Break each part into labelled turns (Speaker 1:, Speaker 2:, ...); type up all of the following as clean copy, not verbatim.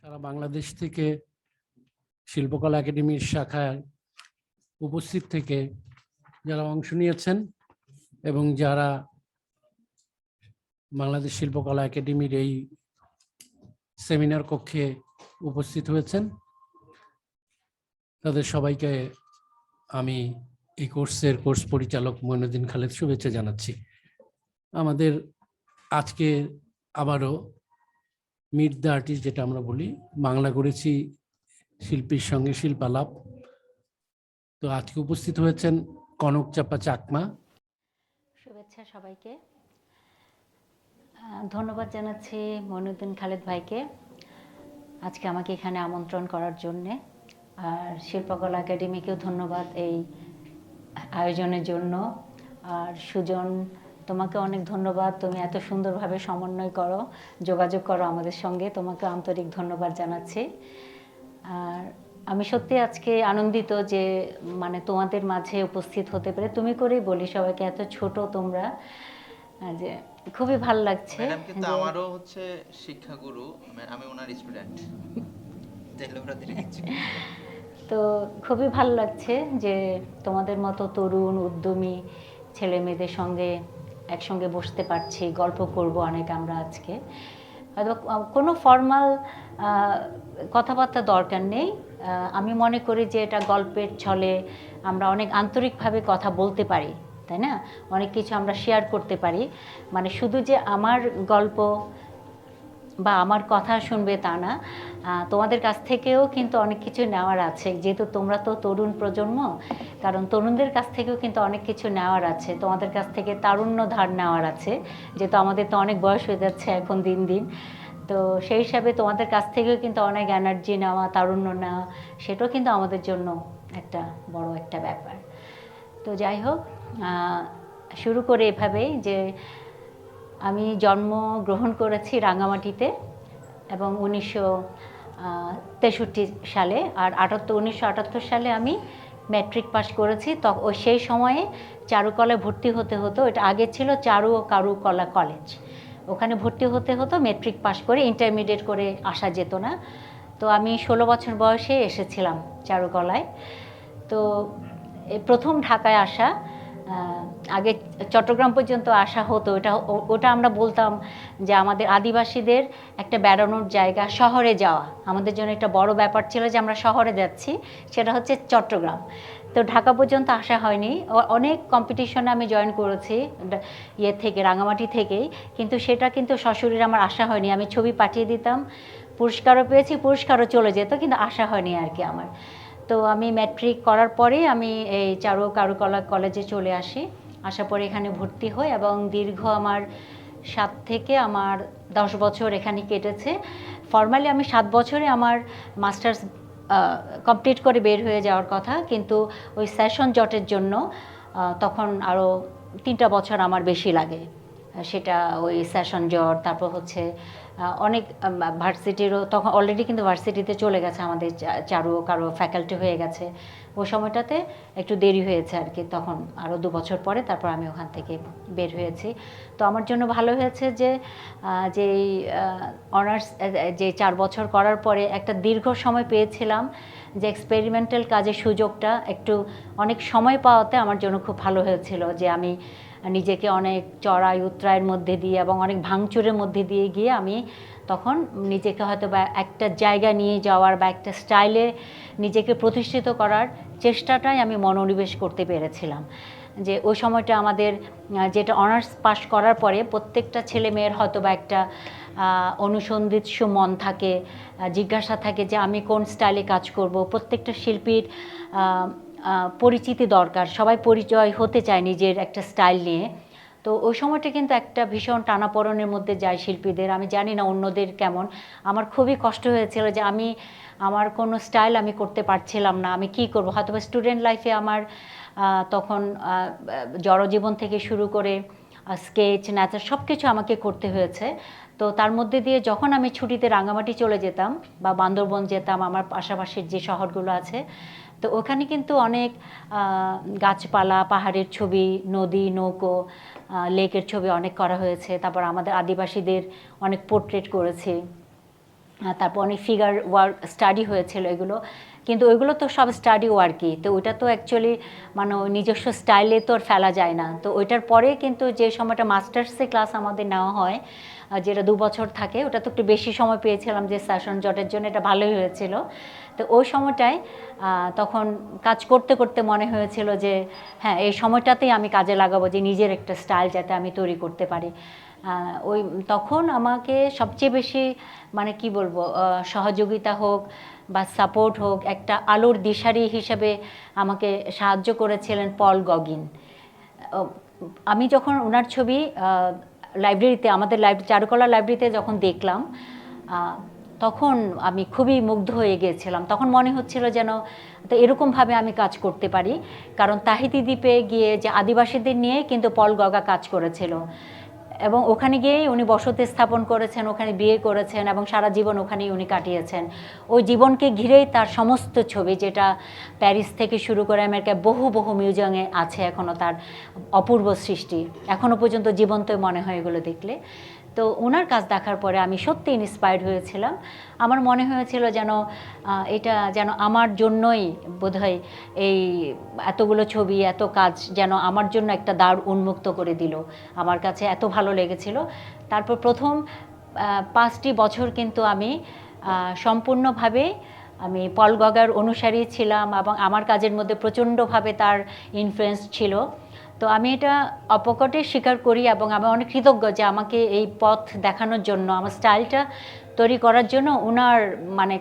Speaker 1: সারা বাংলাদেশ থেকে শিল্পকলা একাডেমির শাখায় উপস্থিত থেকে যারা অংশ নিয়েছেন এবং যারা বাংলাদেশ শিল্পকলা একাডেমির এই সেমিনার কক্ষে উপস্থিত হয়েছেন, তাদের সবাইকে আমি এই কোর্স পরিচালক মঈনুদ্দিন খালেদ শুভেচ্ছা জানাচ্ছি। আমাদের আজকে আবারও মিট দ্য আর্টিস্ট, যেটা আমরা বলি, বাংলা করেছি শিল্পীর সঙ্গে শিল্পালাপ। তো আজকে উপস্থিত হয়েছেন কনক চাপা চাকমা।
Speaker 2: শুভেচ্ছা সবাইকে। ধন্যবাদ জানাচ্ছি মঈনুদ্দিন খালেদ ভাইকে আজকে আমাকে এখানে আমন্ত্রণ করার জন্যে, আর শিল্পকলা একাডেমিকেও ধন্যবাদ এই আয়োজনের জন্য। আর সুজন, তোমাকে অনেক ধন্যবাদ, তুমি এত সুন্দরভাবে সমন্বয় করো, যোগাযোগ করো আমাদের সঙ্গে, তোমাকে আন্তরিক ধন্যবাদ জানাচ্ছি। আর আমি সত্যি আজকে আনন্দিত যে তোমাদের মাঝে উপস্থিত হতে পেরে। তুমি করেই বলি সবাইকে, এত ছোট তোমরা, যে খুবই ভালো লাগছে।
Speaker 3: ম্যাডাম কিন্তু আমারও হচ্ছে শিক্ষাগুরু, আমি ওনার স্টুডেন্ট।
Speaker 2: তো খুবই ভালো লাগছে যে তোমাদের মতো তরুণ উদ্যমী ছেলে মেয়েদের সঙ্গে একসঙ্গে বসতে পারছি, গল্প করব অনেক আমরা আজকে। হয়তো কোনো ফর্মাল কথাবার্তা দরকার নেই। আমি মনে করি যে এটা গল্পের ছলে আমরা অনেক আন্তরিকভাবে কথা বলতে পারি, তাই না? অনেক কিছু আমরা শেয়ার করতে পারি। শুধু যে আমার গল্প বা আমার কথা শুনবে তা না, তোমাদের কাছ থেকেও কিন্তু অনেক কিছু নেওয়ার আছে, যেহেতু তোমরা তো তরুণ প্রজন্ম। কারণ তরুণদের কাছ থেকেও কিন্তু অনেক কিছু নেওয়ার আছে, তোমাদের কাছ থেকে তারুণ্য ধার নেওয়ার আছে, যেহেতু আমাদের তো অনেক বয়স হয়ে যাচ্ছে এখন দিন দিন। তো সেই হিসাবে তোমাদের কাছ থেকেও কিন্তু অনেক এনার্জি নেওয়া, তারুণ্য নেওয়া, সেটাও কিন্তু আমাদের জন্য একটা বড় একটা ব্যাপার। তো যাই হোক, শুরু করে এভাবেই যে আমি জন্মগ্রহণ করেছি রাঙামাটিতে এবং 1963 সালে, আর 1978 সালে আমি ম্যাট্রিক পাস করেছি। সেই সময়ে চারুকলায় ভর্তি হতে হতো, এটা আগে ছিল চারু ও কারুকলা কলেজ, ওখানে ভর্তি হতে হতো মেট্রিক পাস করে, ইন্টারমিডিয়েট করে আসা যেত না। তো আমি 16 বছর বয়সে এসেছিলাম চারুকলায়। তো প্রথম ঢাকায় আসা, আগে চট্টগ্রাম পর্যন্ত আসা হতো। ওটা আমরা বলতাম যে আমাদের আদিবাসীদের একটা বেড়ানোর জায়গা, শহরে যাওয়া আমাদের জন্য একটা বড় ব্যাপার ছিল যে আমরা শহরে যাচ্ছি, সেটা হচ্ছে চট্টগ্রাম। তো ঢাকা পর্যন্ত আসা হয়নি। অনেক কম্পিটিশনে আমি জয়েন করেছি থেকে, রাঙামাটি থেকেই, কিন্তু সেটা কিন্তু সশরীরে আমার আসা হয়নি। আমি ছবি পাঠিয়ে দিতাম, পুরস্কারও পেয়েছি, পুরস্কারও চলে যেত, কিন্তু আসা হয়নি আর কি আমার। তো আমি ম্যাট্রিক করার পরেই আমি এই চারু কারুকলা কলেজে চলে আসি। আসার পরে এখানে ভর্তি হই এবং দীর্ঘ আমার 7 থেকে 10 বছর এখানে কেটেছে। ফর্মালি আমি 7 বছরে আমার মাস্টার্স কমপ্লিট করে বের হয়ে যাওয়ার কথা, কিন্তু ওই সেশন জটের জন্য তখন আরও 3টা বছর আমার বেশি লাগে। সেটা ওই সেশন জট, তারপর হচ্ছে অনেক ভার্সিটিরও তখন অলরেডি কিন্তু ভার্সিটিতে চলে গেছে আমাদের চারু কারো ফ্যাকাল্টি হয়ে গেছে। ওই সময়টাতে একটু দেরি হয়েছে আর কি, তখন আরও 2 বছর পরে তারপর আমি ওখান থেকে বের হয়েছি। তো আমার জন্য ভালো হয়েছে যে যেই অনার্স যে 4 বছর করার পরে একটা দীর্ঘ সময় পেয়েছিলাম, যে এক্সপেরিমেন্টাল কাজের সুযোগটা একটু অনেক সময় পাওয়াতে আমার জন্য খুব ভালো হয়েছিল। যে আমি নিজেকে অনেক চড়াই উতরাইয়ের মধ্যে দিয়ে এবং অনেক ভাঙচুরের মধ্যে দিয়ে গিয়ে আমি তখন নিজেকে হয়তো বা একটা জায়গা নিয়ে যাওয়ার বা একটা স্টাইলে নিজেকে প্রতিষ্ঠিত করার চেষ্টাটাই আমি মনোনিবেশ করতে পেরেছিলাম। যে ওই সময়টা আমাদের যেটা অনার্স পাস করার পরে প্রত্যেকটা ছেলে মেয়ের হয়তো বা একটা অনুসন্ধিৎসু মন থাকে, জিজ্ঞাসা থাকে যে আমি কোন স্টাইলে কাজ করব। প্রত্যেকটা শিল্পীর পরিচিতি দরকার, সবাই পরিচয় হতে চায় নিজের একটা স্টাইল নিয়ে। তো ওই সময়টা কিন্তু একটা ভীষণ টানাপোড়েনের মধ্যে যায় শিল্পীদের। আমি জানি না অন্যদের কেমন, আমার খুবই কষ্ট হয়েছিল যে আমার কোনো স্টাইল আমি করতে পারছিলাম না, আমি কি করব। হয়তো স্টুডেন্ট লাইফে আমার তখন জড়জীবন থেকে শুরু করে স্কেচ, ন্যাচার সব কিছু আমাকে করতে হয়েছে। তো তার মধ্যে দিয়ে যখন আমি ছুটিতে রাঙামাটি চলে যেতাম বা বান্দরবন যেতাম, আমার পাশাপাশির যে শহরগুলো আছে, তো ওখানে কিন্তু অনেক গাছপালা, পাহাড়ের ছবি, নদী, নৌকো, লেকের ছবি অনেক করা হয়েছে। তারপর আমাদের আদিবাসীদের অনেক পোর্ট্রেট করেছি। তারপর অনেক ফিগার ওয়ার্ক স্টাডি হয়েছিল এগুলো, কিন্তু ওইগুলো তো সব স্টাডি ওয়ার্কই, তো ওইটা তো অ্যাকচুয়ালি মানে ওই নিজস্ব স্টাইলে তো আর ফেলা যায় না। তো ওইটার পরে কিন্তু যে সময়টা মাস্টার্সে ক্লাস আমাদের নেওয়া হয়, যেটা 2 বছর থাকে, ওটা তো একটু বেশি সময় পেয়েছিলাম যে সেশন জটের জন্য, এটা ভালোই হয়েছিল। তো ওই সময়টায় তখন কাজ করতে করতে মনে হয়েছিল যে হ্যাঁ, এই সময়টাতেই আমি কাজে লাগাবো যে নিজের একটা স্টাইল যাতে আমি তৈরি করতে পারি। ওই তখন আমাকে সবচেয়ে বেশি মানে কি বলবো, সহযোগিতা হোক বা সাপোর্ট হোক, একটা আলোর দিশারি হিসেবে আমাকে সাহায্য করেছিলেন পল গগিন। আমি যখন ওনার ছবি লাইব্রেরিতে, আমাদের চারুকলা লাইব্রেরিতে যখন দেখলাম, তখন আমি খুবই মুগ্ধ হয়ে গিয়েছিলাম। তখন মনে হচ্ছিল যেন তো এরকমভাবে আমি কাজ করতে পারি, কারণ তাহিতি দ্বীপে গিয়ে যে আদিবাসীদের নিয়ে কিন্তু পল গগা কাজ করেছিল, এবং ওখানে গিয়েই উনি বসতি স্থাপন করেছেন, ওখানে বিয়ে করেছেন এবং সারা জীবন ওখানেই উনি কাটিয়েছেন। ওই জীবনকে ঘিরেই তার সমস্ত ছবি, যেটা প্যারিস থেকে শুরু করে আমেরিকায় বহু বহু মিউজিয়ামে আছে এখনও, তার অপূর্ব সৃষ্টি এখনও পর্যন্ত জীবন্তই মনে হয় এগুলো দেখলে। তো ওনার কাজ দেখার পরে আমি সত্যি ইন্সপায়ার্ড হয়েছিলাম। আমার মনে হয়েছিল যেন এটা যেন আমার জন্যই বোধহয় এই এতগুলো ছবি, এত কাজ যেন আমার জন্য একটা দ্বার উন্মুক্ত করে দিল। আমার কাছে এত ভালো লেগেছিল। তারপর প্রথম 5টি বছর কিন্তু আমি সম্পূর্ণভাবে আমি পল গগার অনুসারী ছিলাম, এবং আমার কাজের মধ্যে প্রচণ্ডভাবে তার ইনফ্লুয়েন্স ছিল। তো আমি এটা অপকটে স্বীকার করি, এবং আমি অনেক কৃতজ্ঞ যে আমাকে এই পথ দেখানোর জন্য, আমার স্টাইলটা তৈরি করার জন্য ওনার মানে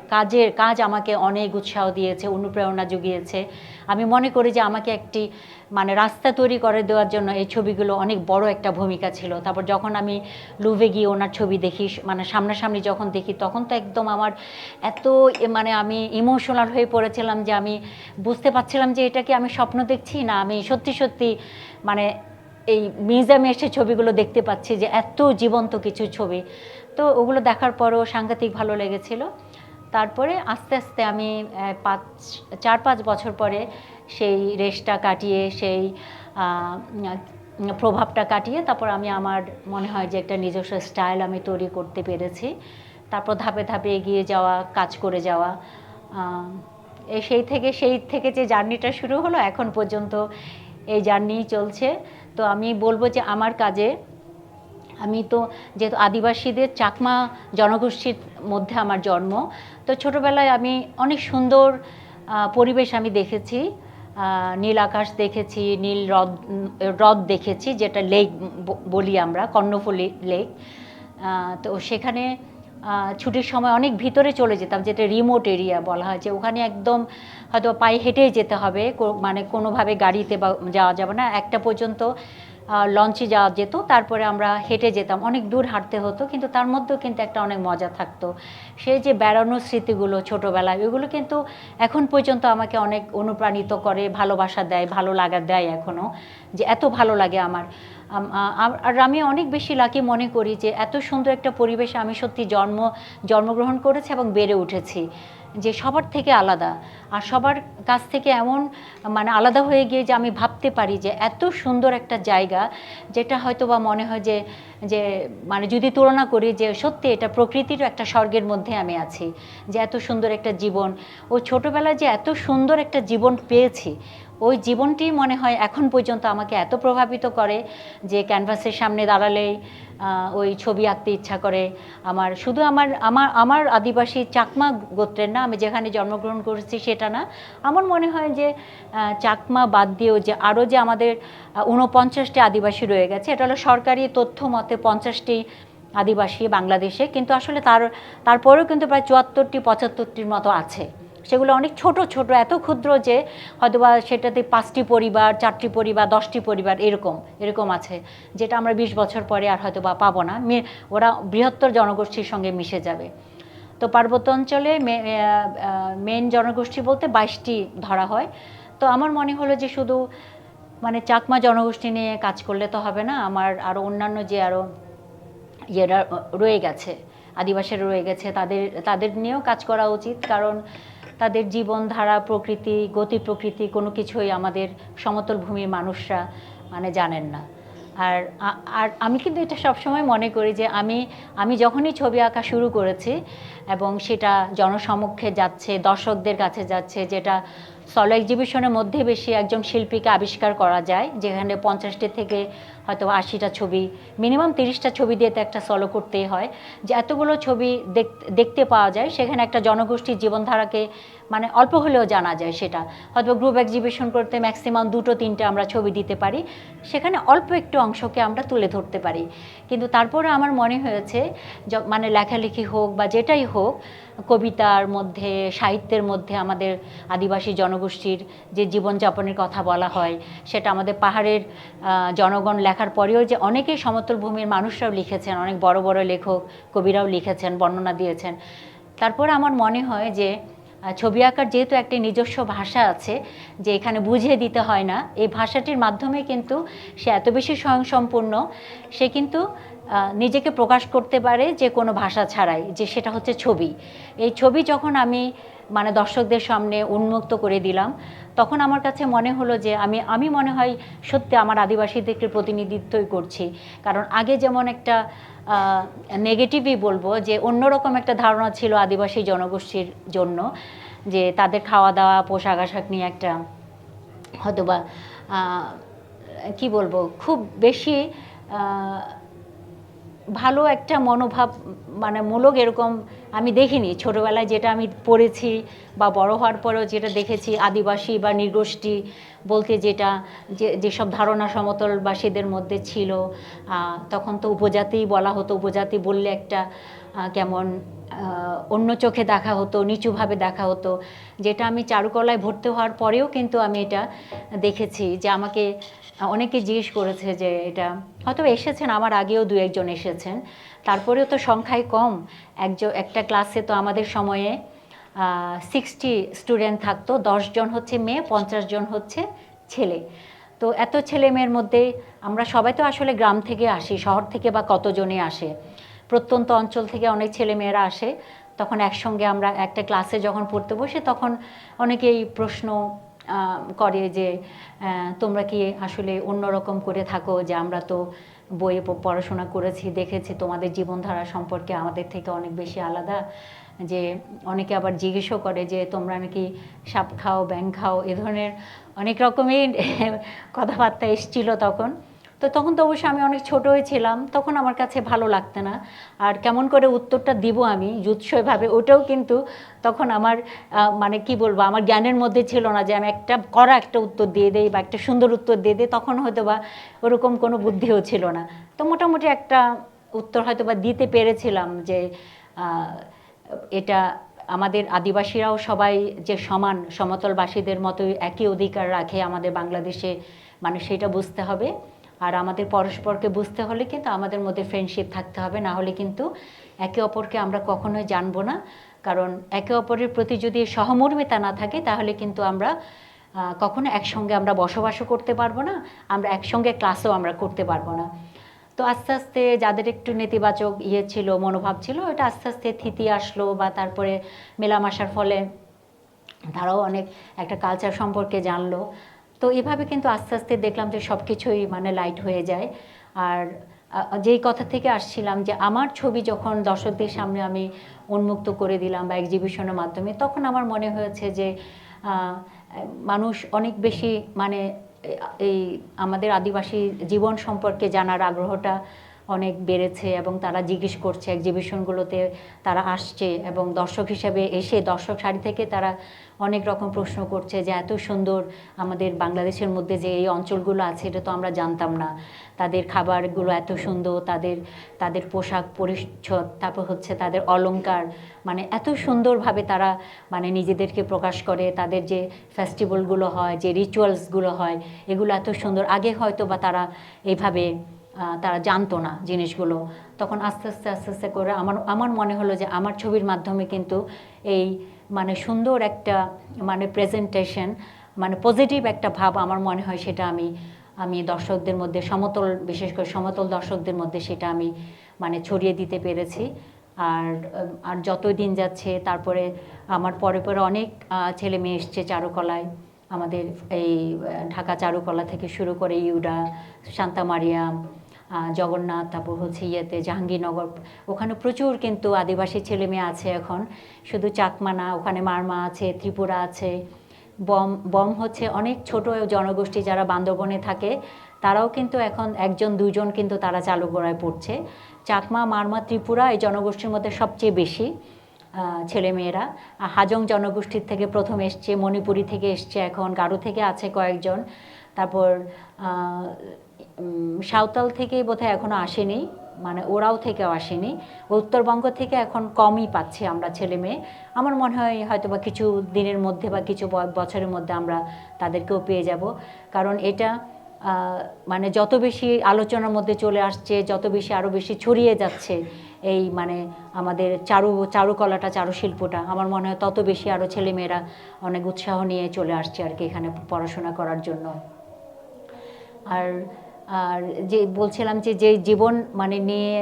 Speaker 2: কাজ আমাকে অনেক উৎসাহ দিয়েছে, অনুপ্রেরণা জুগিয়েছে। আমি মনে করি যে আমাকে একটি মানে রাস্তা তৈরি করে দেওয়ার জন্য এই ছবিগুলো অনেক বড় একটা ভূমিকা ছিল। তারপর যখন আমি লুভে গিয়ে ওনার ছবি দেখি, মানে সামনাসামনি যখন দেখি, তখন তো একদম আমার এত মানে আমি ইমোশনাল হয়ে পড়েছিলাম যে আমি বুঝতে পারছিলাম যে এটা কি আমি স্বপ্ন দেখছি না আমি সত্যি সত্যি মানে এই মিউজিয়ামে এসে ছবিগুলো দেখতে পাচ্ছি, যে এত জীবন্ত কিছু ছবি। তো ওগুলো দেখার পরও সাংঘাতিক ভালো লেগেছিল। তারপরে আস্তে আস্তে আমি 4-5 বছর পরে সেই রেশটা কাটিয়ে, সেই প্রভাবটা কাটিয়ে, তারপর আমি আমার মনে হয় যে একটা নিজস্ব স্টাইল আমি তৈরি করতে পেরেছি। তারপর ধাপে ধাপে এগিয়ে যাওয়া, কাজ করে যাওয়া, সেই থেকে যে জার্নিটা শুরু হলো এখন পর্যন্ত এই জার্নি চলছে। তো আমি বলবো যে আমার কাজে, আমি তো যেহেতু আদিবাসীদের চাকমা জনগোষ্ঠীর মধ্যে আমার জন্ম, তো ছোটোবেলায় আমি অনেক সুন্দর পরিবেশ আমি দেখেছি। নীল আকাশ দেখেছি, নীল হ্রদ দেখেছি, যেটা লেক বলি আমরা, কর্ণফুলী লেক। তো সেখানে ছুটির সময় অনেক ভিতরে চলে যেতাম, যেটা রিমোট এরিয়া বলা হয়, যে ওখানে একদম হয়তো পায়ে হেঁটেই যেতে হবে, মানে কোনোভাবে গাড়িতে বা যাওয়া যাবে না। একটা পর্যন্ত লঞ্চে যাওয়া যেত, তারপরে আমরা হেঁটে যেতাম, অনেক দূর হাঁটতে হতো, কিন্তু তার মধ্যেও কিন্তু একটা অনেক মজা থাকতো। সেই যে বেড়ানোর স্মৃতিগুলো ছোটোবেলায়, ওইগুলো কিন্তু এখন পর্যন্ত আমাকে অনেক অনুপ্রাণিত করে, ভালোবাসা দেয়, ভালো লাগা দেয় এখনও, যে এত ভালো লাগে আমার। আর আমি অনেক বেশি লাকি মনে করি যে এত সুন্দর একটা পরিবেশে আমি সত্যি জন্মগ্রহণ করেছি এবং বেড়ে উঠেছি, যে সবার থেকে আলাদা, আর সবার কাছ থেকে এমন মানে আলাদা হয়ে গিয়ে যে আমি ভাবতে পারি যে এত সুন্দর একটা জায়গা, যেটা হয়তো বা মনে হয় যে যে মানে যদি তুলনা করি যে সত্যি এটা প্রকৃতির একটা স্বর্গের মধ্যে আমি আছি, যে এত সুন্দর একটা জীবন। ও ছোটোবেলায় যে এত সুন্দর একটা জীবন পেয়েছি, ওই জীবনটি মনে হয় এখন পর্যন্ত আমাকে এত প্রভাবিত করে যে ক্যানভাসের সামনে দাঁড়ালেই ওই ছবি আঁকতে ইচ্ছা করে। শুধু আমার আদিবাসী চাকমা গোত্রের না, আমি যেখানে জন্মগ্রহণ করেছি সেটা না, আমার মনে হয় যে চাকমা বাদ দিয়েও যে আরও যে আমাদের 49টি আদিবাসী রয়ে গেছে, এটা হলো সরকারি তথ্য মতে 50টি আদিবাসী বাংলাদেশে, কিন্তু আসলে তারপরেও কিন্তু প্রায় 74-75টির মতো আছে। সেগুলো অনেক ছোট ছোট, এত ক্ষুদ্র যে হয়তোবা সেটাতে 5টি পরিবার, 4টি পরিবার, 10টি পরিবার এরকম আছে, যেটা আমরা 20 বছর পরে আর হয়তোবা পাবো না, ওরা বৃহত্তর জনগোষ্ঠীর সঙ্গে মিশে যাবে। তো পার্বত্য অঞ্চলে মেন জনগোষ্ঠী বলতে 22টি ধরা হয়। তো আমার মনে হলো যে শুধু মানে চাকমা জনগোষ্ঠী নিয়ে কাজ করলে তো হবে না, আমার আরও অন্যান্য যে আরও ইয়েরা রয়ে গেছে, আদিবাসীরা রয়ে গেছে, তাদের নিয়েও কাজ করা উচিত, কারণ তাদের জীবনধারা, গতি প্রকৃতি কোনো কিছুই আমাদের সমতল ভূমির মানুষরা মানে জানেন না। আর আর আমি কিন্তু এটা সবসময় মনে করি যে আমি যখনই ছবি আঁকা শুরু করেছি এবং সেটা জনসমক্ষে যাচ্ছে, দর্শকদের কাছে যাচ্ছে, যেটা সলো এক্সিবিশনের মধ্যে বেশি একজন শিল্পীকে আবিষ্কার করা যায়, যেখানে 50টি থেকে হয়তো 80টা ছবি, মিনিমাম 30টা ছবি দিয়ে তো একটা সলো করতেই হয়, যে এতগুলো ছবি দেখতে পাওয়া যায়, সেখানে একটা জনগোষ্ঠীর জীবনধারাকে মানে অল্প হলেও জানা যায়। সেটা হয়তো গ্রুপ এক্সিবিশন করতে ম্যাক্সিমাম 2-3টে আমরা ছবি দিতে পারি, সেখানে অল্প একটু অংশকে আমরা তুলে ধরতে পারি। কিন্তু তারপরে আমার মনে হয়েছে মানে লেখালেখি হোক বা যেটাই হোক, কবিতার মধ্যে, সাহিত্যের মধ্যে আমাদের আদিবাসী জনগোষ্ঠীর যে জীবনযাপনের কথা বলা হয়, সেটা আমাদের পাহাড়ের জনগণ লেখার পরেও যে অনেকেই সমতল ভূমির মানুষরাও লিখেছেন, অনেক বড় বড় লেখক কবিরাও লিখেছেন, বর্ণনা দিয়েছেন। তারপরে আমার মনে হয় যে ছবি আঁকার যেহেতু একটি নিজস্ব ভাষা আছে, যে এখানে বুঝিয়ে দিতে হয় না, এই ভাষাটির মাধ্যমে কিন্তু সে এত বেশি স্বয়ংসম্পূর্ণ, সে কিন্তু নিজেকে প্রকাশ করতে পারে যে কোনো ভাষা ছাড়াই, যে সেটা হচ্ছে ছবি। এই ছবি যখন আমি মানে দর্শকদের সামনে উন্মুক্ত করে দিলাম, তখন আমার কাছে মনে হলো যে আমি মনে হয় সত্যি আমার আদিবাসীদেরকে প্রতিনিধিত্বই করছি। কারণ আগে যেমন একটা নেগেটিভই বলবো, যে অন্যরকম একটা ধারণা ছিল আদিবাসী জনগোষ্ঠীর জন্য, যে তাদের খাওয়া দাওয়া, পোশাক আশাক নিয়ে একটা হয়তোবা কি বলবো, খুব বেশি ভালো একটা মনোভাব মানে মূলক এরকম আমি দেখিনি ছোটোবেলায়। যেটা আমি পড়েছি বা বড় হওয়ার পরেও যেটা দেখেছি, আদিবাসী বা নৃগোষ্ঠী বলতে যেসব ধারণা সমতলবাসীদের মধ্যে ছিল, তখন তো উপজাতিই বলা হতো। উপজাতি বললে একটা কেমন অন্য চোখে দেখা হতো, নিচুভাবে দেখা হতো, যেটা আমি চারুকলায় ভর্তি হওয়ার পরেও কিন্তু আমি এটা দেখেছি। যে আমাকে অনেকে জিজ্ঞেস করেছে যে এটা হয়তো এসেছেন আমার আগেও 2-1জন এসেছেন, তারপরেও তো সংখ্যায় কম। একটা ক্লাসে তো আমাদের সময়ে 60 স্টুডেন্ট থাকতো, 10 জন হচ্ছে মেয়ে, 50 জন হচ্ছে ছেলে। তো এত ছেলে মেয়ের মধ্যে আমরা সবাই তো আসলে গ্রাম থেকে আসি, শহর থেকে বা কতজনই আসে, প্রত্যন্ত অঞ্চল থেকে অনেক ছেলে মেয়েরা আসে। তখন একসঙ্গে আমরা একটা ক্লাসে যখন পড়তে বসে, তখন অনেকেই প্রশ্ন করে যে তোমরা কি আসলে অন্যরকম করে থাকো, যে আমরা তো বইয়ে পড়াশোনা করেছি, দেখেছি তোমাদের জীবনধারা সম্পর্কে আমাদের থেকে অনেক বেশি আলাদা। যে অনেকে আবার জিজ্ঞেসও করে যে তোমরা নাকি সাপ খাও, ব্যাঙ খাও, এ ধরনের অনেক রকমের কথাবার্তা এসেছিলো তখন। তখন তো অবশ্যই আমি অনেক ছোটোই ছিলাম, তখন আমার কাছে ভালো লাগতো না। আর কেমন করে উত্তরটা দিব আমি জুৎসইভাবে, ওটাও কিন্তু তখন আমার মানে কি বলবো, আমার জ্ঞানের মধ্যে ছিল না যে আমি একটা উত্তর দিয়ে দেই বা একটা সুন্দর উত্তর দিয়ে দিই। তখন হয়তো বা ওরকম কোনো বুদ্ধিও ছিল না। তো মোটামুটি একটা উত্তর হয়তো বা দিতে পেরেছিলাম, যে এটা আমাদের আদিবাসীরাও সবাই যে সমান সমতলবাসীদের মতোই একই অধিকার রাখে আমাদের বাংলাদেশে, মানে সেটা বুঝতে হবে। আর আমাদের পরস্পরকে বুঝতে হলে কিন্তু আমাদের মধ্যে ফ্রেন্ডশিপ থাকতে হবে, না হলে কিন্তু একে অপরকে আমরা কখনোই জানবো না। কারণ একে অপরের প্রতি যদি সহমর্মিতা না থাকে, তাহলে কিন্তু আমরা কখনো একসঙ্গে আমরা বসবাসও করতে পারবো না, আমরা একসঙ্গে ক্লাসও আমরা করতে পারবো না। তো আস্তে আস্তে যাদের একটু নেতিবাচক ছিল, মনোভাব ছিল, এটা আস্তে আস্তে থিতি আসলো, বা তারপরে মেলামেশার ফলে তারাও অনেক একটা কালচার সম্পর্কে জানলো। তো এভাবে কিন্তু আস্তে আস্তে দেখলাম যে সব কিছুই মানে লাইট হয়ে যায়। আর যেই কথা থেকে আসছিলাম, যে আমার ছবি যখন দর্শকদের সামনে আমি উন্মুক্ত করে দিলাম বা এক্সিবিশনের মাধ্যমে, তখন আমার মনে হয়েছে যে মানুষ অনেক বেশি মানে এই আমাদের আদিবাসী জীবন সম্পর্কে জানার আগ্রহটা অনেক বেড়েছে, এবং তারা জিজ্ঞেস করছে এক্সিবিশনগুলোতে, তারা আসছে এবং দর্শক হিসেবে এসে দর্শক সারি থেকে তারা অনেক রকম প্রশ্ন করছে যে এত সুন্দর আমাদের বাংলাদেশের মধ্যে যে এই অঞ্চলগুলো আছে, এটা তো আমরা জানতাম না। তাদের খাবারগুলো এত সুন্দর, তাদের পোশাক পরিচ্ছদ, তারপর হচ্ছে তাদের অলংকার, মানে এত সুন্দরভাবে তারা মানে নিজেদেরকে প্রকাশ করে। তাদের যে ফেস্টিভ্যালগুলো হয়, যে রিচুয়ালসগুলো হয়, এগুলো এত সুন্দর। আগে হয়তো বা তারা এইভাবে তারা জানতো না জিনিসগুলো। তখন আস্তে আস্তে আস্তে আস্তে করে আমার মনে হলো যে আমার ছবির মাধ্যমে কিন্তু এই মানে সুন্দর একটা মানে প্রেজেন্টেশন, মানে পজিটিভ একটা ভাব আমার মনে হয় সেটা আমি দর্শকদের মধ্যে, বিশেষ করে সমতল দর্শকদের মধ্যে সেটা আমি মানে ছড়িয়ে দিতে পেরেছি। আর যতই দিন যাচ্ছে, তারপরে আমার পরে পরে অনেক ছেলে মেয়ে এসছে চারুকলায়, আমাদের এই ঢাকা চারুকলা থেকে শুরু করে ইউডা, শান্তা মারিয়াম, জগন্নাথ, তারপর হচ্ছে ইয়েতে জাহাঙ্গীরনগর, ওখানে প্রচুর কিন্তু আদিবাসী ছেলে মেয়ে আছে এখন, শুধু চাকমা না, ওখানে মারমা আছে, ত্রিপুরা আছে, বম বম হচ্ছে অনেক ছোট জনগোষ্ঠী যারা বান্দরবনে থাকে, তারাও কিন্তু এখন একজন দুজন কিন্তু তারা চালুগোড়ায় পড়ছে। চাকমা, মারমা, ত্রিপুরা এই জনগোষ্ঠীর মধ্যে সবচেয়ে বেশি ছেলেমেয়েরা। হাজং জনগোষ্ঠীর থেকে প্রথম এসছে, মণিপুরি থেকে এসছে, এখন গারো থেকে আছে কয়েকজন, তারপর সাঁওতাল থেকেই বোধহয় এখনও আসেনি, মানে ওরাও থেকেও আসেনি। উত্তরবঙ্গ থেকে এখন কমই পাচ্ছি আমরা ছেলে মেয়ে। আমার মনে হয় হয়তো বা কিছু দিনের মধ্যে বা কিছু বছরের মধ্যে আমরা তাদেরকেও পেয়ে যাব, কারণ এটা মানে যত বেশি আলোচনার মধ্যে চলে আসছে, যত বেশি আরও বেশি ছড়িয়ে যাচ্ছে এই মানে আমাদের চারুকলাটা, চারুশিল্পটা, আমার মনে হয় তত বেশি আরও ছেলেমেয়েরা অনেক উৎসাহ নিয়ে চলে আসছে আর কি এখানে পড়াশোনা করার জন্য। আর আর যে বলছিলাম যে জীবন মানে নিয়ে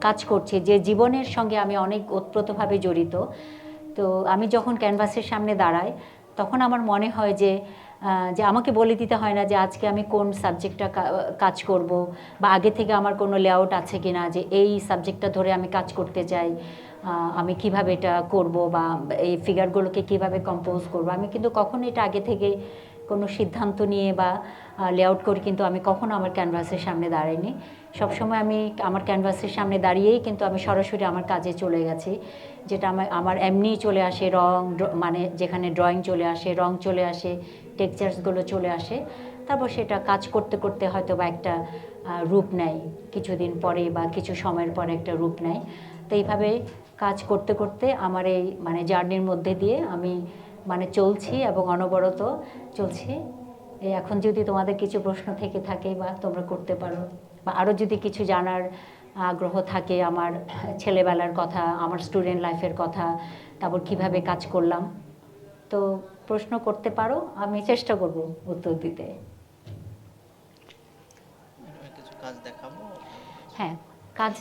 Speaker 2: কাজ করছে, যে জীবনের সঙ্গে আমি অনেক ওতপ্রোতভাবে জড়িত, তো আমি যখন ক্যানভাসের সামনে দাঁড়াই তখন আমার মনে হয় যে আমাকে বলে দিতে হয় না যে আজকে আমি কোন সাবজেক্টটা কাজ করব, বা আগে থেকে আমার কোনো লেআউট আছে কি না যে এই সাবজেক্টটা ধরে আমি কাজ করতে চাই, আমি কিভাবে এটা করব, বা এই ফিগারগুলোকে কিভাবে কম্পোজ করব। আমি কিন্তু কখনো এটা আগে থেকে কোনো সিদ্ধান্ত নিয়ে বা লেআউট করে কিন্তু আমি কখনো আমার ক্যানভাসের সামনে দাঁড়াইনি। সবসময় আমি আমার ক্যানভাসের সামনে দাঁড়িয়েই কিন্তু আমি সরাসরি আমার কাজে চলে গেছি, যেটা আমার এমনিই চলে আসে, রং মানে যেখানে ড্রয়িং চলে আসে, রং চলে আসে, টেক্সচার্সগুলো চলে আসে, তারপর সেটা কাজ করতে করতে হয়তো বা একটা রূপ নেয়, কিছুদিন পরে বা কিছু সময়ের পরে একটা রূপ নেয়। তো এইভাবে কাজ করতে করতে আমার এই মানে জার্নির মধ্যে দিয়ে আমি মানে চলছি এবং অনবরত চলছি। এখন যদি তোমাদের কিছু প্রশ্ন থেকে থাকে বা তোমরা করতে পারো, বা আরও যদি কিছু জানার আগ্রহ থাকে আমার ছেলেবেলার কথা, আমার স্টুডেন্ট লাইফের কথা, তারপর কিভাবে কাজ করলাম, তো প্রশ্ন করতে পারো, আমি চেষ্টা করব উত্তর দিতে।
Speaker 3: কিছু কাজ দেখাবো?
Speaker 2: হ্যাঁ, কাজ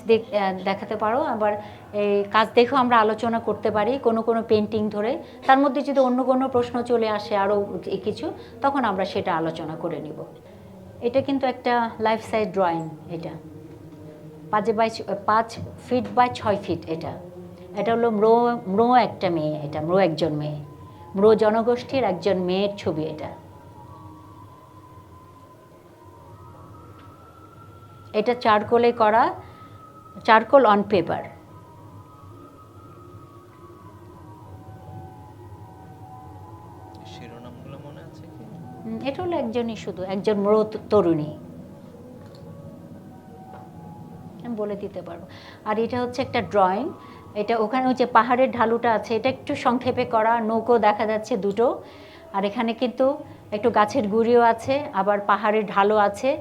Speaker 2: দেখাতে পারো, আবার এই কাজ দেখেও আমরা আলোচনা করতে পারি কোনো কোনো পেন্টিং ধরে, তার মধ্যে যদি অন্য কোনো প্রশ্ন চলে আসে আরও কিছু, তখন আমরা সেটা আলোচনা করে নিব। এটা কিন্তু একটা লাইফ সাইজ ড্রয়িং, এটা 5 ফিট বাই 6 ফিট। এটা হলো ম্রো একটা মেয়ে, এটা ম্রো একজন মেয়ে, ম্রো জনগোষ্ঠীর একজন মেয়ের ছবি। এটা চারকোলে করা, চারকোল অন পেপার।
Speaker 3: শিরোনামগুলো মনে আছে কি?
Speaker 2: এটা হলো একজনই, শুধু একজন ম্রো তরুণী, আমি বলে দিতে পারবো। আর এটা হচ্ছে একটা ড্রয়িং, এটা ওখানে যে পাহাড়ের ঢালুটা আছে এটা একটু সংক্ষেপে করা, নৌকো দেখা যাচ্ছে দুটো, আর এখানে কিন্তু একটু গাছের গুঁড়িও আছে, আবার পাহাড়ের ঢালও আছে,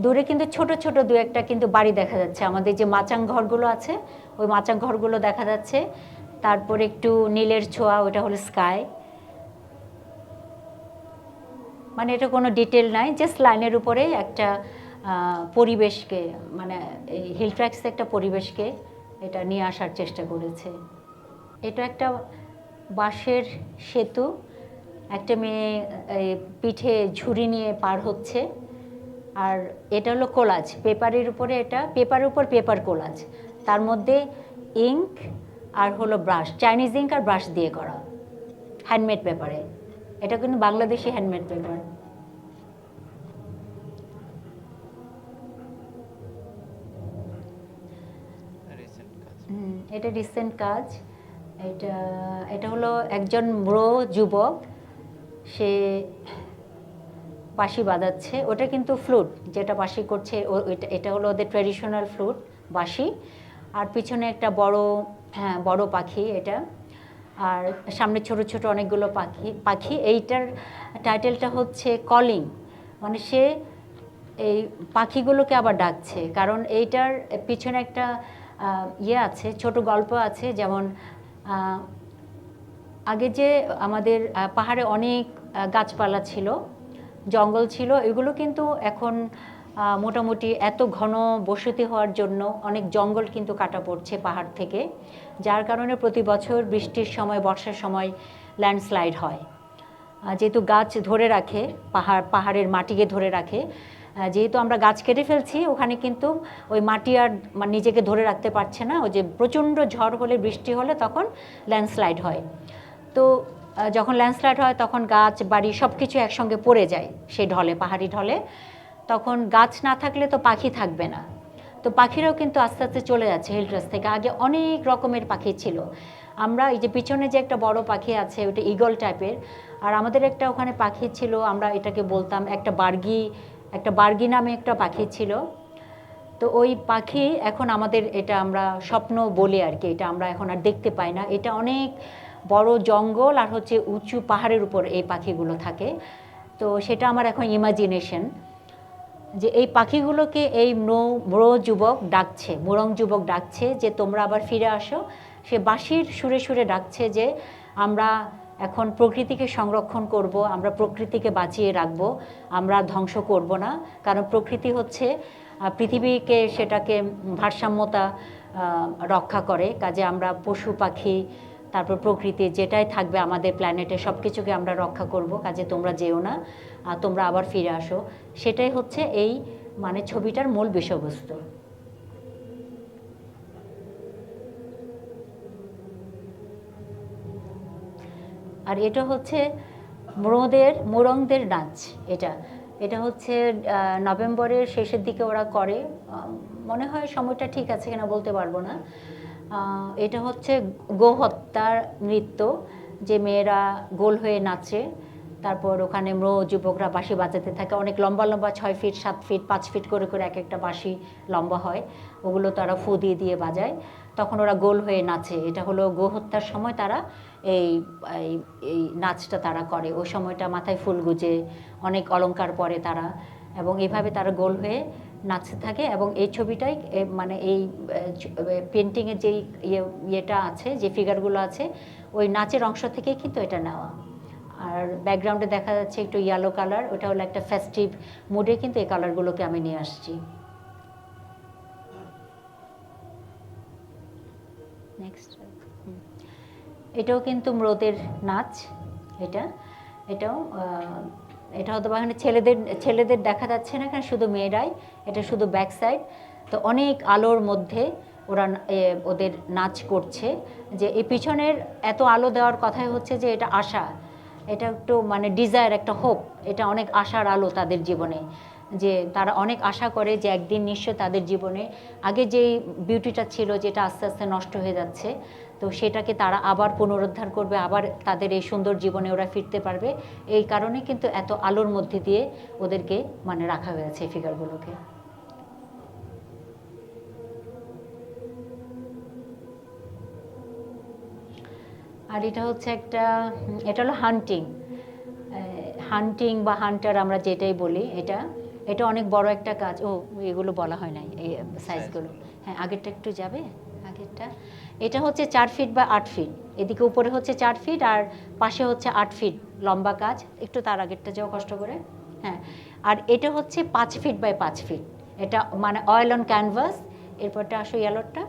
Speaker 2: দূরে কিন্তু ছোট ছোট দু একটা কিন্তু বাড়ি দেখা যাচ্ছে, আমাদের যে মাচাং ঘরগুলো আছে ওই মাচাং ঘরগুলো দেখা যাচ্ছে। তারপরে একটু নীলের ছোঁয়া, ওটা হলো স্কাই। মানে এটা কোনো ডিটেল নাই, জাস্ট লাইনের উপরে একটা পরিবেশকে, মানে এই হিল ট্র্যাক্সে একটা পরিবেশকে এটা নিয়ে আসার চেষ্টা করেছে। এটা একটা বাঁশের সেতু, একটা মেয়ে পিঠে ঝুড়ি নিয়ে পার হচ্ছে, আর এটা হলো কোলাজ পেপারের উপরে, এটা পেপারের উপর পেপার কোলাজ, তার মধ্যে ইঙ্ক আর হলো ব্রাশ, চাইনিজ ইঙ্ক আর ব্রাশ দিয়ে করা, হ্যান্ডমেড পেপারে। এটা কিন্তু বাংলাদেশি হ্যান্ডমেড পেপার। এটা রিসেন্ট কাজ। এটা হলো একজন ম্রো যুবক, সে বাঁশি বাজাচ্ছে, ওটা কিন্তু ফ্লুট, যেটা বাঁশি করছে এটা হলো ওদের ট্র্যাডিশনাল ফ্লুট, বাঁশি। আর পিছনে একটা বড় পাখি এটা, আর সামনে ছোট ছোট অনেকগুলো পাখি। এইটার টাইটেলটা হচ্ছে কলিং, মানে সে এই পাখিগুলোকে আবার ডাকছে, কারণ এইটার পিছনে একটা আছে, ছোট গল্প আছে। যেমন আগে যে আমাদের পাহাড়ে অনেক গাছপালা ছিল, জঙ্গল ছিল, এগুলো কিন্তু এখন মোটামুটি এত ঘন বসতি হওয়ার জন্য অনেক জঙ্গল কিন্তু কাটা পড়ছে পাহাড় থেকে, যার কারণে প্রতি বছর বৃষ্টির সময়, বর্ষার সময় ল্যান্ডস্লাইড হয়। যেহেতু গাছ ধরে রাখে, পাহাড়ের মাটিকে ধরে রাখে, যেহেতু আমরা গাছ কেটে ফেলছি, ওখানে কিন্তু ওই মাটি আর নিজেকে ধরে রাখতে পারছে না। ওই যে প্রচণ্ড ঝড় হলে, বৃষ্টি হলে তখন ল্যান্ডস্লাইড হয়। তো যখন ল্যান্ডস্লাইড হয় তখন গাছ বাড়ি সব কিছু একসঙ্গে পড়ে যায় সেই ঢলে, পাহাড়ি ঢলে। তখন গাছ না থাকলে তো পাখি থাকবে না। তো পাখিরাও কিন্তু আস্তে আস্তে চলে যাচ্ছে হিলট্রাস থেকে। আগে অনেক রকমের পাখি ছিল। আমরা এই যে পিছনে যে একটা বড় পাখি আছে ওটা ঈগল টাইপের, আর আমাদের একটা ওখানে পাখি ছিল, আমরা এটাকে বলতাম একটা বার্গি নামে একটা পাখি ছিল। তো ওই পাখি এখন আমাদের, এটা আমরা স্বপ্ন বলি আর কি, এটা আমরা এখন আর দেখতে পাই না। এটা অনেক বড় জঙ্গল আর হচ্ছে উঁচু পাহাড়ের উপর এই পাখিগুলো থাকে। তো সেটা আমার এখন ইমাজিনেশন, যে এই পাখিগুলোকে এই মোরং যুবক ডাকছে যে তোমরা আবার ফিরে আসো। সে বাঁশির সুরে সুরে ডাকছে যে আমরা এখন প্রকৃতিকে সংরক্ষণ করব, আমরা প্রকৃতিকে বাঁচিয়ে রাখবো, আমরা ধ্বংস করব না। কারণ প্রকৃতি হচ্ছে পৃথিবীকে, সেটাকে ভারসাম্যতা রক্ষা করে। কাজে আমরা পশু পাখি, তারপর প্রকৃতি যেটাই থাকবে আমাদের প্ল্যানেটে সব কিছুকে আমরা রক্ষা করব। কাজে তোমরা যেও না, তোমরা আবার ফিরে আসো। সেটাই হচ্ছে এই মানে ছবিটার মূল বিষয়বস্তু। আর এটা হচ্ছে মোরংদের নাচ। এটা হচ্ছে নভেম্বরের শেষের দিকে ওরা করে, মনে হয় সময়টা ঠিক আছে কিনা বলতে পারবো না। এটা হচ্ছে গোহত্যার নৃত্য, যে মেয়েরা গোল হয়ে নাচে, তারপর ওখানে যুবকরা বাঁশি বাজাতে থাকে। অনেক লম্বা লম্বা 6 ফিট 7 ফিট 5 ফিট করে করে এক একটা বাঁশি লম্বা হয়, ওগুলো তারা ফু দিয়ে দিয়ে বাজায়। তখন ওরা গোল হয়ে নাচে। এটা হলো গোহত্যার সময় তারা এই এই নাচটা তারা করে। ওই সময়টা মাথায় ফুল গুজে অনেক অলংকার পরে তারা, এবং এইভাবে তারা গোল হয়ে নাচতে থাকে। এবং এই ছবিটাই মানে এই পেন্টিংয়ের যেই ইয়েটা আছে, যে ফিগারগুলো আছে, ওই নাচের অংশ থেকেই কিন্তু এটা নেওয়া। আর ব্যাকগ্রাউন্ডে দেখা যাচ্ছে একটু ইয়েলো কালার, ওটা হলো একটা ফেস্টিভ মুডে কিন্তু এই কালারগুলোকে আমি নিয়ে আসছি। নেক্সট, এটাও কিন্তু মোরদের নাচ। এটাও হয়তো এখানে ছেলেদের দেখা যাচ্ছে না, এখানে শুধু মেয়েরাই, এটা শুধু ব্যাক সাইড। তো অনেক আলোর মধ্যে ওরা ওদের নাচ করছে। যে এই পিছনের এত আলো দেওয়ার কথাই হচ্ছে যে এটা আশা, এটা একটু মানে ডিজায়ার, একটা হোপ। এটা অনেক আশার আলো তাদের জীবনে, যে তারা অনেক আশা করে যে একদিন নিশ্চয় তাদের জীবনে আগে যেই বিউটিটা ছিল, যেটা আস্তে আস্তে নষ্ট হয়ে যাচ্ছে, তো সেটাকে তারা আবার পুনরুদ্ধার করবে, আবার তাদের এই সুন্দর জীবনে ওরা ফিরতে পারবে। এই কারণে কিন্তু এত আলোর মধ্যে দিয়ে ওদেরকে মানে রাখা হয়েছে এই ফিগারগুলোকে। আর এটা হচ্ছে এটা হলো হান্টিং বা হান্টার, আমরা যেটাই বলি। এটা অনেক বড় একটা কাজ। এগুলো বলা হয় নাই, এই সাইজগুলো। হ্যাঁ, আগেরটা একটু যাবে, আগেরটা। এটা হচ্ছে 4 ফিট বা 8 ফিট, এদিকে উপরে হচ্ছে 4 ফিট আর পাশে হচ্ছে 8 ফিট লম্বা কাজ। একটু তার আগেরটা যাও কষ্ট করে। হ্যাঁ, আর এটা হচ্ছে 5 ফিট বাই 5 ফিট। এটা মানে অয়েল অন ক্যানভাস। এরপরটা আসো ইয়েলোরটা।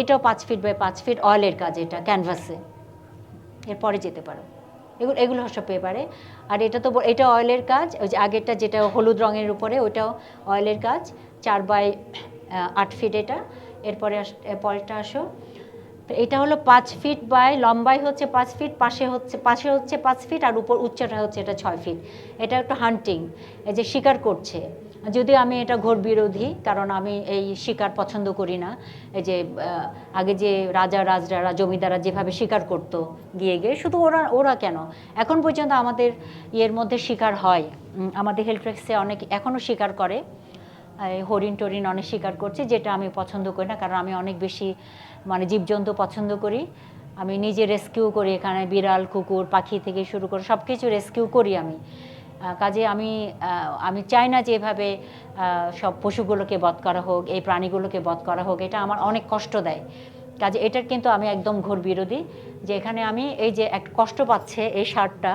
Speaker 2: এটাও 5 ফিট বাই 5 ফিট অয়েলের কাজ, এটা ক্যানভাসে। এরপরে যেতে পারো, এগুলো সব পেপারে। আর এটা অয়েলের কাজ। ওই যে আগেরটা যেটা হলুদ রঙের উপরে, ওটাও অয়েলের কাজ, 4 বাই 8 ফিট এটা। পরেরটা আসো। তো এটা হলো 5 ফিট বাই, লম্বাই হচ্ছে 5 ফিট, পাশে হচ্ছে 5 ফিট, আর উপর উচ্চটা হচ্ছে এটা 6 ফিট। এটা একটু হান্টিং, এই যে শিকার করছে। যদিও আমি এটা ঘোর বিরোধী, কারণ আমি এই শিকার পছন্দ করি না। এই যে আগে যে রাজরারা জমিদাররা যেভাবে শিকার করতো গিয়ে শুধু ওরা কেন, এখন পর্যন্ত আমাদের ইয়ের মধ্যে শিকার হয়। আমাদের হিলট্রেক্সে অনেক এখনও শিকার করে, হরিণ টরিণ অনেক শিকার করছে, যেটা আমি পছন্দ করি না। কারণ আমি অনেক বেশি মানে জীবজন্তু পছন্দ করি। আমি নিজে রেস্কিউ করি, এখানে বিড়াল, কুকুর, পাখি থেকে শুরু করে সব কিছু রেস্কিউ করি আমি। কাজে আমি চাই না যে এভাবে সব পশুগুলোকে বধ করা হোক, এই প্রাণীগুলোকে বধ করা হোক। এটা আমার অনেক কষ্ট দেয়। কাজে এটার কিন্তু আমি একদম ঘোর বিরোধী, যে এখানে আমি এই যে একটা কষ্ট পাচ্ছে এই ষাঁড়টা,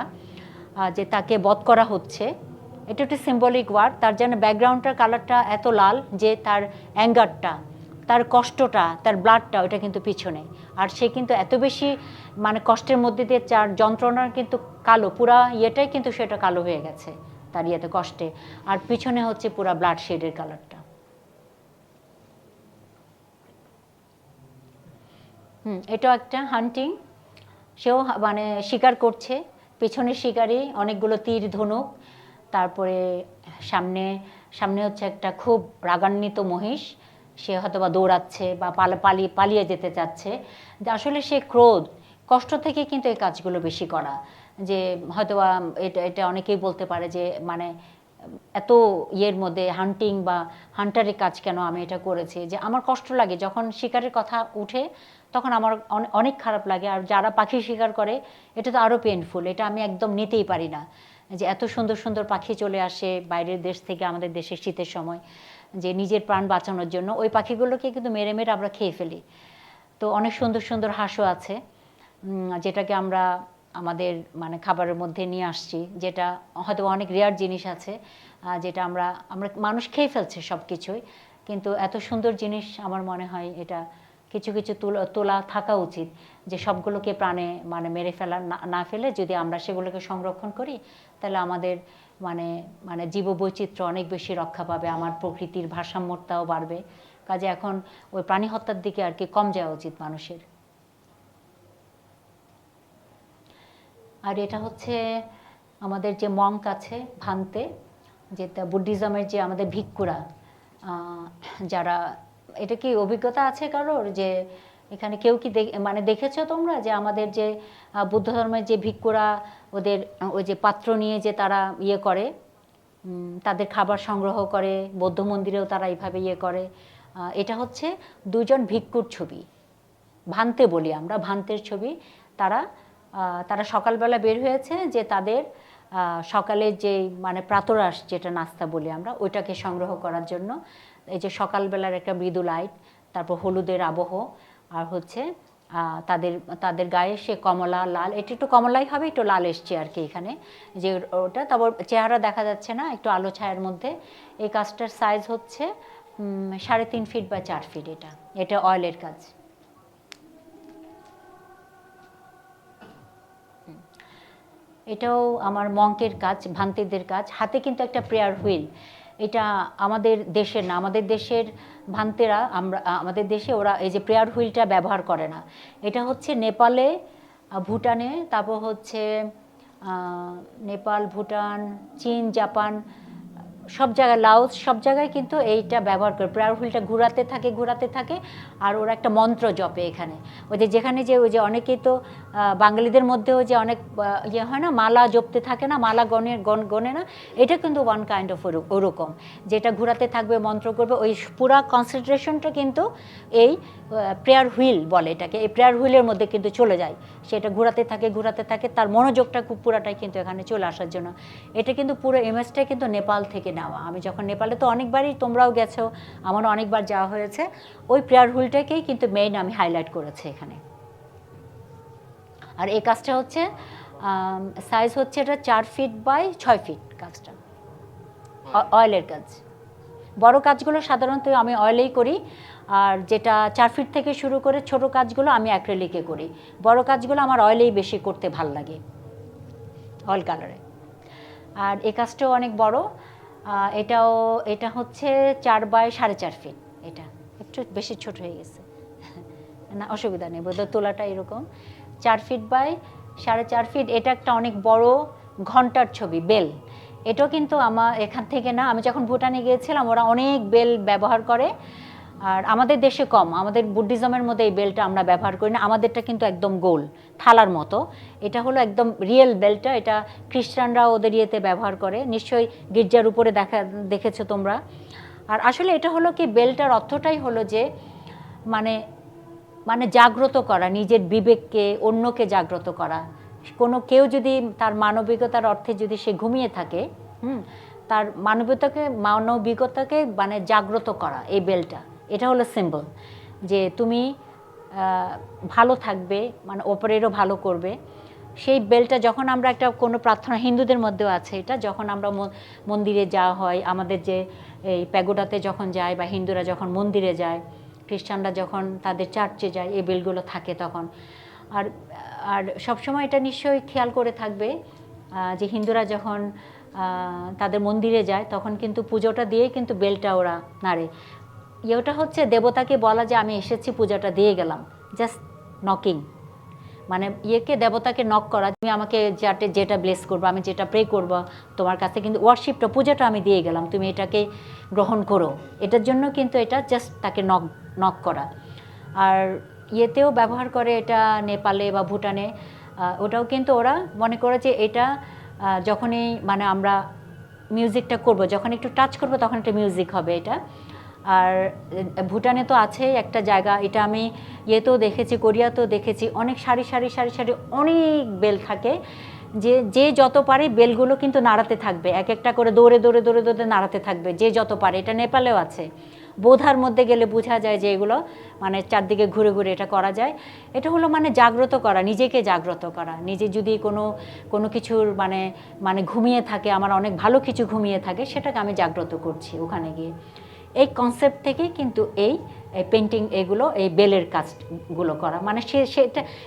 Speaker 2: যে তাকে বধ করা হচ্ছে, এটা একটা সিম্বলিক ওয়ার্ড। তার জন্য ব্যাকগ্রাউন্ডটার কালারটা এত লাল যে তার অ্যাঙ্গারটা তার কষ্টটা, তার ব্লাডটা ওটা কিন্তু পিছনে। আর সে কিন্তু এত বেশি মানে কষ্টের মধ্যে দিয়ে চার যন্ত্রণার কিন্তু কালো পুরা ইয়েটাই কিন্তু সেটা কালো হয়ে গেছে তার ইয়েতে কষ্টে। আর পিছনে হচ্ছে পুরা ব্লাড শেডের কালারটা। এটাও একটা হান্টিং, সেও মানে শিকার করছে, পেছনের শিকারি, অনেকগুলো তীর ধনুক, তারপরে সামনে সামনে হচ্ছে একটা খুব রাগান্বিত মহিষ, সে হয়তো বা দৌড়াচ্ছে বা পালিয়ে যেতে চাচ্ছে। যে আসলে সে ক্রোধ কষ্ট থেকে কিন্তু এই কাজগুলো বেশি করা, যে হয়তোবা এটা অনেকেই বলতে পারে যে মানে এত ইয়ের মধ্যে হান্টিং বা হান্টারের কাজ কেন আমি এটা করেছি, যে আমার কষ্ট লাগে যখন শিকারের কথা উঠে, তখন আমার অনেক খারাপ লাগে। আর যারা পাখি শিকার করে এটা তো আরও পেইনফুল, এটা আমি একদম নিতেই পারি না, যে এত সুন্দর সুন্দর পাখি চলে আসে বাইরের দেশ থেকে আমাদের দেশের শীতের সময়, যে নিজের প্রাণ বাঁচানোর জন্য ওই পাখিগুলোকে কিন্তু মেরে মেরে আমরা খেয়ে ফেলি। তো অনেক সুন্দর সুন্দর হাঁসও আছে, যেটাকে আমরা আমাদের মানে খাবারের মধ্যে নিয়ে আসছি, যেটা হয়তো অনেক রেয়ার জিনিস আছে, যেটা আমরা মানুষ খেয়ে ফেলছে সব কিছুই, কিন্তু এত সুন্দর জিনিস আমার মনে হয় এটা কিছু কিছু তোলা থাকা উচিত, যে সবগুলোকে প্রাণে মানে মেরে ফেলা না ফেলে যদি আমরা সেগুলোকে সংরক্ষণ করি, তাহলে আমাদের মানে মানে জীববৈচিত্র্য অনেক বেশি রক্ষা পাবে, আমার প্রকৃতির ভারসাম্যটাও বাড়বে। কাজে এখন ওই প্রাণী হত্যার দিকে আর কি কম যাওয়া উচিত মানুষের। আর এটা হচ্ছে আমাদের যে মঙ্ক আছে ভান্তে, যেটা বুদ্ধিজমের যে আমাদের ভিক্ষুরা, যারা, এটা কি অভিজ্ঞতা আছে কারোর, যে এখানে কেউ কি মানে দেখেছো তোমরা যে আমাদের যে বুদ্ধ ধর্মের যে ভিক্ষুরা ওদের ওই যে পাত্র নিয়ে যে তারা ইয়ে করে, তাদের খাবার সংগ্রহ করে, বৌদ্ধ মন্দিরেও তারা এইভাবে ইয়ে করে। এটা হচ্ছে দুজন ভিক্ষুর ছবি, ভান্তে বলি আমরা, ভান্তের ছবি। তারা তারা সকালবেলা বের হয়েছে যে তাদের সকালের যে মানে প্রাতরাশ যেটা নাস্তা বলি আমরা, ওইটাকে সংগ্রহ করার জন্য। এই যে সকালবেলার একটা মৃদু লাইট, তারপর হলুদের আবহ, আর হচ্ছে তাদের তাদের গায়ে সে কমলা লাল, এটা একটু কমলাই হবে, একটু লাল এসছে আর কি এখানে, যে ওটা তারপর চেহারা দেখা যাচ্ছে না, একটু আলো ছায়ার মধ্যে। এই কাজটার সাইজ হচ্ছে 3.5 ফিট বা 4 ফিট। এটা অয়েলের কাজ। এটাও আমার মঙ্কের কাজ, ভান্তিদের কাজ। হাতে কিন্তু একটা প্রেয়ার হুইল, এটা আমাদের দেশের না, আমাদের দেশের ভান্তেরা আমাদের দেশে ওরা এই যে প্রেয়ার হুইলটা ব্যবহার করে না। এটা হচ্ছে নেপালে, ভুটানে, তারপর হচ্ছে নেপাল, ভুটান, চীন, জাপান, সব জায়গায়, লাওস, সব জায়গায় কিন্তু এইটা ব্যবহার করে। প্রেয়ার হুইলটা ঘুরাতে থাকে আর ওরা একটা মন্ত্র জপে এখানে। ওই যে যেখানে যে ওই যে অনেকেই তো বাঙালিদের মধ্যেও যে অনেক ইয়ে হয় না, মালা জপতে থাকে না, মালা গনে না, এটা কিন্তু ওয়ান কাইন্ড অফ ওরকম, যেটা ঘুরাতে থাকবে, মন্ত্র করবে, ওই পুরা কনসেন্ট্রেশনটা কিন্তু এই প্রেয়ার হুইল বলে এটাকে, এই প্রেয়ার হুইলের মধ্যে কিন্তু চলে যায়। সেটা ঘুরাতে থাকে, তার মনোযোগটা খুব পুরাটাই কিন্তু এখানে চলে আসার জন্য। এটা কিন্তু পুরো ইমেজটা কিন্তু নেপাল থেকে নেওয়া। আমি যখন নেপালে তো অনেকবারই, তোমরাও গেছো, আমারও অনেকবার যাওয়া হয়েছে, ওই প্রেয়ার হুইলটাকেই কিন্তু মেইন আমি হাইলাইট করেছি এখানে। আর এই কাজটা হচ্ছে সাইজ হচ্ছে এটা 4 ফিট বাই 6 ফিট কাজটা, অয়েলের কাজ। বড় কাজগুলো সাধারণত আমি অয়েলেই করি, আর যেটা 4 ফিট থেকে শুরু করে ছোট কাজগুলো আমি অ্যাক্রিলিকে করি। বড় কাজগুলো আমার অয়েলেই বেশি করতে ভাল লাগে, অয়েল কালারে। আর এই কাজটাও অনেক বড়, এটা হচ্ছে 4 বাই 4.5 ফিট। এটা একটু বেশি ছোট হয়ে গেছে, না অসুবিধা নেই, বোধহয় তোলাটা এরকম 4 ফিট বাই 4.5 ফিট। এটা একটা অনেক বড় ঘন্টার ছবি, বেল। এটাও কিন্তু আমার এখান থেকে না, আমি যখন ভুটানে গিয়েছিলাম ওরা অনেক বেল ব্যবহার করে, আর আমাদের দেশে কম। আমাদের বুদ্ধিজমের মধ্যে এই বেলটা আমরা ব্যবহার করি না, আমাদেরটা কিন্তু একদম গোল থালার মতো। এটা হলো একদম রিয়েল বেলটা, এটা খ্রিস্টানরা ওদের ইয়েতে ব্যবহার করে, নিশ্চয়ই গির্জার উপরে দেখেছো তোমরা। আর আসলে এটা হলো কি, বেলটার অর্থটাই হলো যে মানে মানে জাগ্রত করা, নিজের বিবেককে, অন্যকে জাগ্রত করা। কেউ যদি তার মানবিকতার অর্থে যদি সে ঘুমিয়ে থাকে, তার মানবিকতাকে মানে জাগ্রত করা, এই বেলটা, এটা হলো সিম্বল যে তুমি ভালো থাকবে, মানে অপরেরও ভালো করবে। সেই বেলটা যখন আমরা একটা কোনো প্রার্থনা, হিন্দুদের মধ্যেও আছে এটা, যখন আমরা মন্দিরে যাওয়া হয়, আমাদের যে এই প্যাগোডাতে যখন যায় বা হিন্দুরা যখন মন্দিরে যায়, খ্রিস্টানরা যখন তাদের চার্চে যায় এই বেলগুলো থাকে তখন। আর আর সবসময় এটা নিশ্চয়ই খেয়াল করে থাকবে যে হিন্দুরা যখন তাদের মন্দিরে যায় তখন কিন্তু পুজোটা দিয়েই কিন্তু বেলটা ওরা নাড়ে। ইয়েটা হচ্ছে দেবতাকে বলা যে আমি এসেছি, পূজাটা দিয়ে গেলাম, জাস্ট নকিং, মানে ইয়েকে দেবতাকে নক করা, তুমি আমাকে যেটা ব্লেস করবো, আমি যেটা প্রে করবো তোমার কাছে, কিন্তু ওয়ার্শিপটা, পূজাটা আমি দিয়ে গেলাম, তুমি এটাকে গ্রহণ করো, এটার জন্য কিন্তু এটা জাস্ট তাকে নক করা। আর ইয়েতেও ব্যবহার করে এটা নেপালে বা ভুটানে, ওটাও কিন্তু ওরা মনে করে যে এটা যখনই মানে আমরা মিউজিকটা করব, যখন একটু টাচ করব তখন একটা মিউজিক হবে এটা। আর ভুটানে তো আছেই একটা জায়গা, এটা আমি ইয়েতেও দেখেছি, কোরিয়াতেও দেখেছি, অনেক সারি সারি সারি সারি অনেক বেল থাকে, যে যত পারে বেলগুলো কিন্তু নাড়াতে থাকবে, এক একটা করে দৌড়ে দৌড়ে দৌড়ে দৌড়ে নাড়াতে থাকবে যে যত পারে। এটা নেপালেও আছে, বোধার মধ্যে গেলে বোঝা যায় যে এগুলো মানে চারদিকে ঘুরে ঘুরে এটা করা যায়। এটা হলো মানে জাগ্রত করা, নিজেকে জাগ্রত করা। নিজে যদি কোনো কিছুর মানে ঘুমিয়ে থাকে, আমার অনেক ভালো কিছু ঘুমিয়ে থাকে, সেটাকে আমি জাগ্রত করছি ওখানে গিয়ে। এই কনসেপ্ট থেকেই কিন্তু এই পেন্টিং, এগুলো এই বেলের কাজগুলো করা, মানে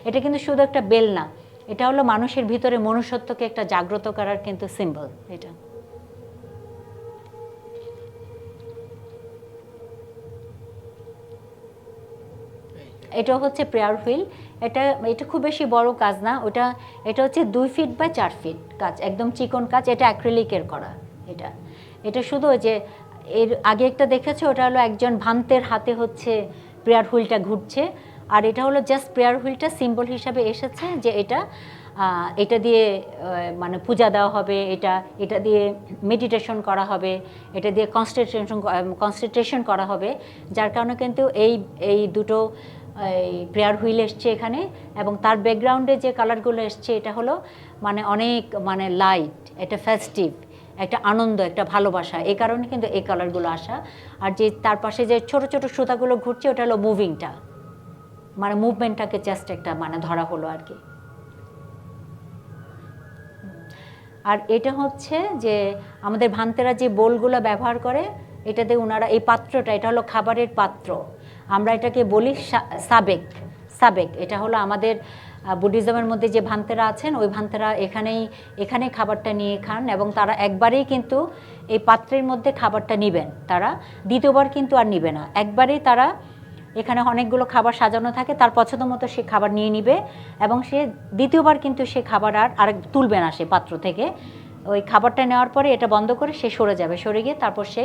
Speaker 2: এটা কিন্তু শুধু একটা বেল না, এটা হলো মানুষের ভিতরে মনুষ্যত্বকে একটা জাগ্রত করার কিন্তু সিম্বল এটা। এটা হচ্ছে প্রেয়ার হুইল। এটা খুব বেশি বড় কাজ না, এটা হচ্ছে 2 ফিট বাই 4 ফিট কাজ, একদম চিকন কাজ। এটা অ্যাক্রিলিকের করা। এটা শুধু ওই যে এর আগে একটা দেখেছো, ওটা হলো একজন ভান্তের হাতে হচ্ছে প্রেয়ার হুইলটা ঘুরছে, আর এটা হলো জাস্ট প্রেয়ার হুইলটা সিম্বল হিসাবে এসেছে যে এটা দিয়ে মানে পূজা দেওয়া হবে, এটা দিয়ে মেডিটেশন করা হবে, এটা দিয়ে কনসেন্ট্রেশন করা হবে, যার কারণে কিন্তু এই দুটো প্রেয়ার হুইল এসছে এখানে। এবং তার ব্যাকগ্রাউন্ডে যে কালারগুলো এসছে এটা হলো মানে অনেক মানে লাইট, এটা ফেস্টিভ, একটা আনন্দ, একটা ভালোবাসা, এই কারণে কিন্তু এই কালারগুলো আসা। আর যে তার পাশে যে ছোট ছোট সুতাগুলো ঘুরছে ওটা হলো মুভিংটা, মানে মুভমেন্টটাকে জাস্ট একটা মানে ধরা হলো আর কি। আর এটা হচ্ছে যে আমাদের ভান্তেরা যে বোলগুলো ব্যবহার করে, এটাতে ওনারা এই পাত্রটা, এটা হলো খাবারের পাত্র, আমরা এটাকে বলি সাবেক। এটা হলো আমাদের বুদ্ধিজমের মধ্যে যে ভান্তেরা আছেন, ওই ভান্তেরা এখানেই খাবারটা নিয়ে খান, এবং তারা একবারেই কিন্তু এই পাত্রের মধ্যে খাবারটা নেবেন, তারা দ্বিতীয়বার কিন্তু আর নিবে না, একবারেই তারা এখানে অনেকগুলো খাবার সাজানো থাকে, তার পছন্দ মতো সে খাবার নিয়ে নিবে, এবং সে দ্বিতীয়বার কিন্তু সে খাবার আর তুলবে না সে পাত্র থেকে। ওই খাবারটা নেওয়ার পরে এটা বন্ধ করে সে সরে যাবে, সরে গিয়ে তারপর সে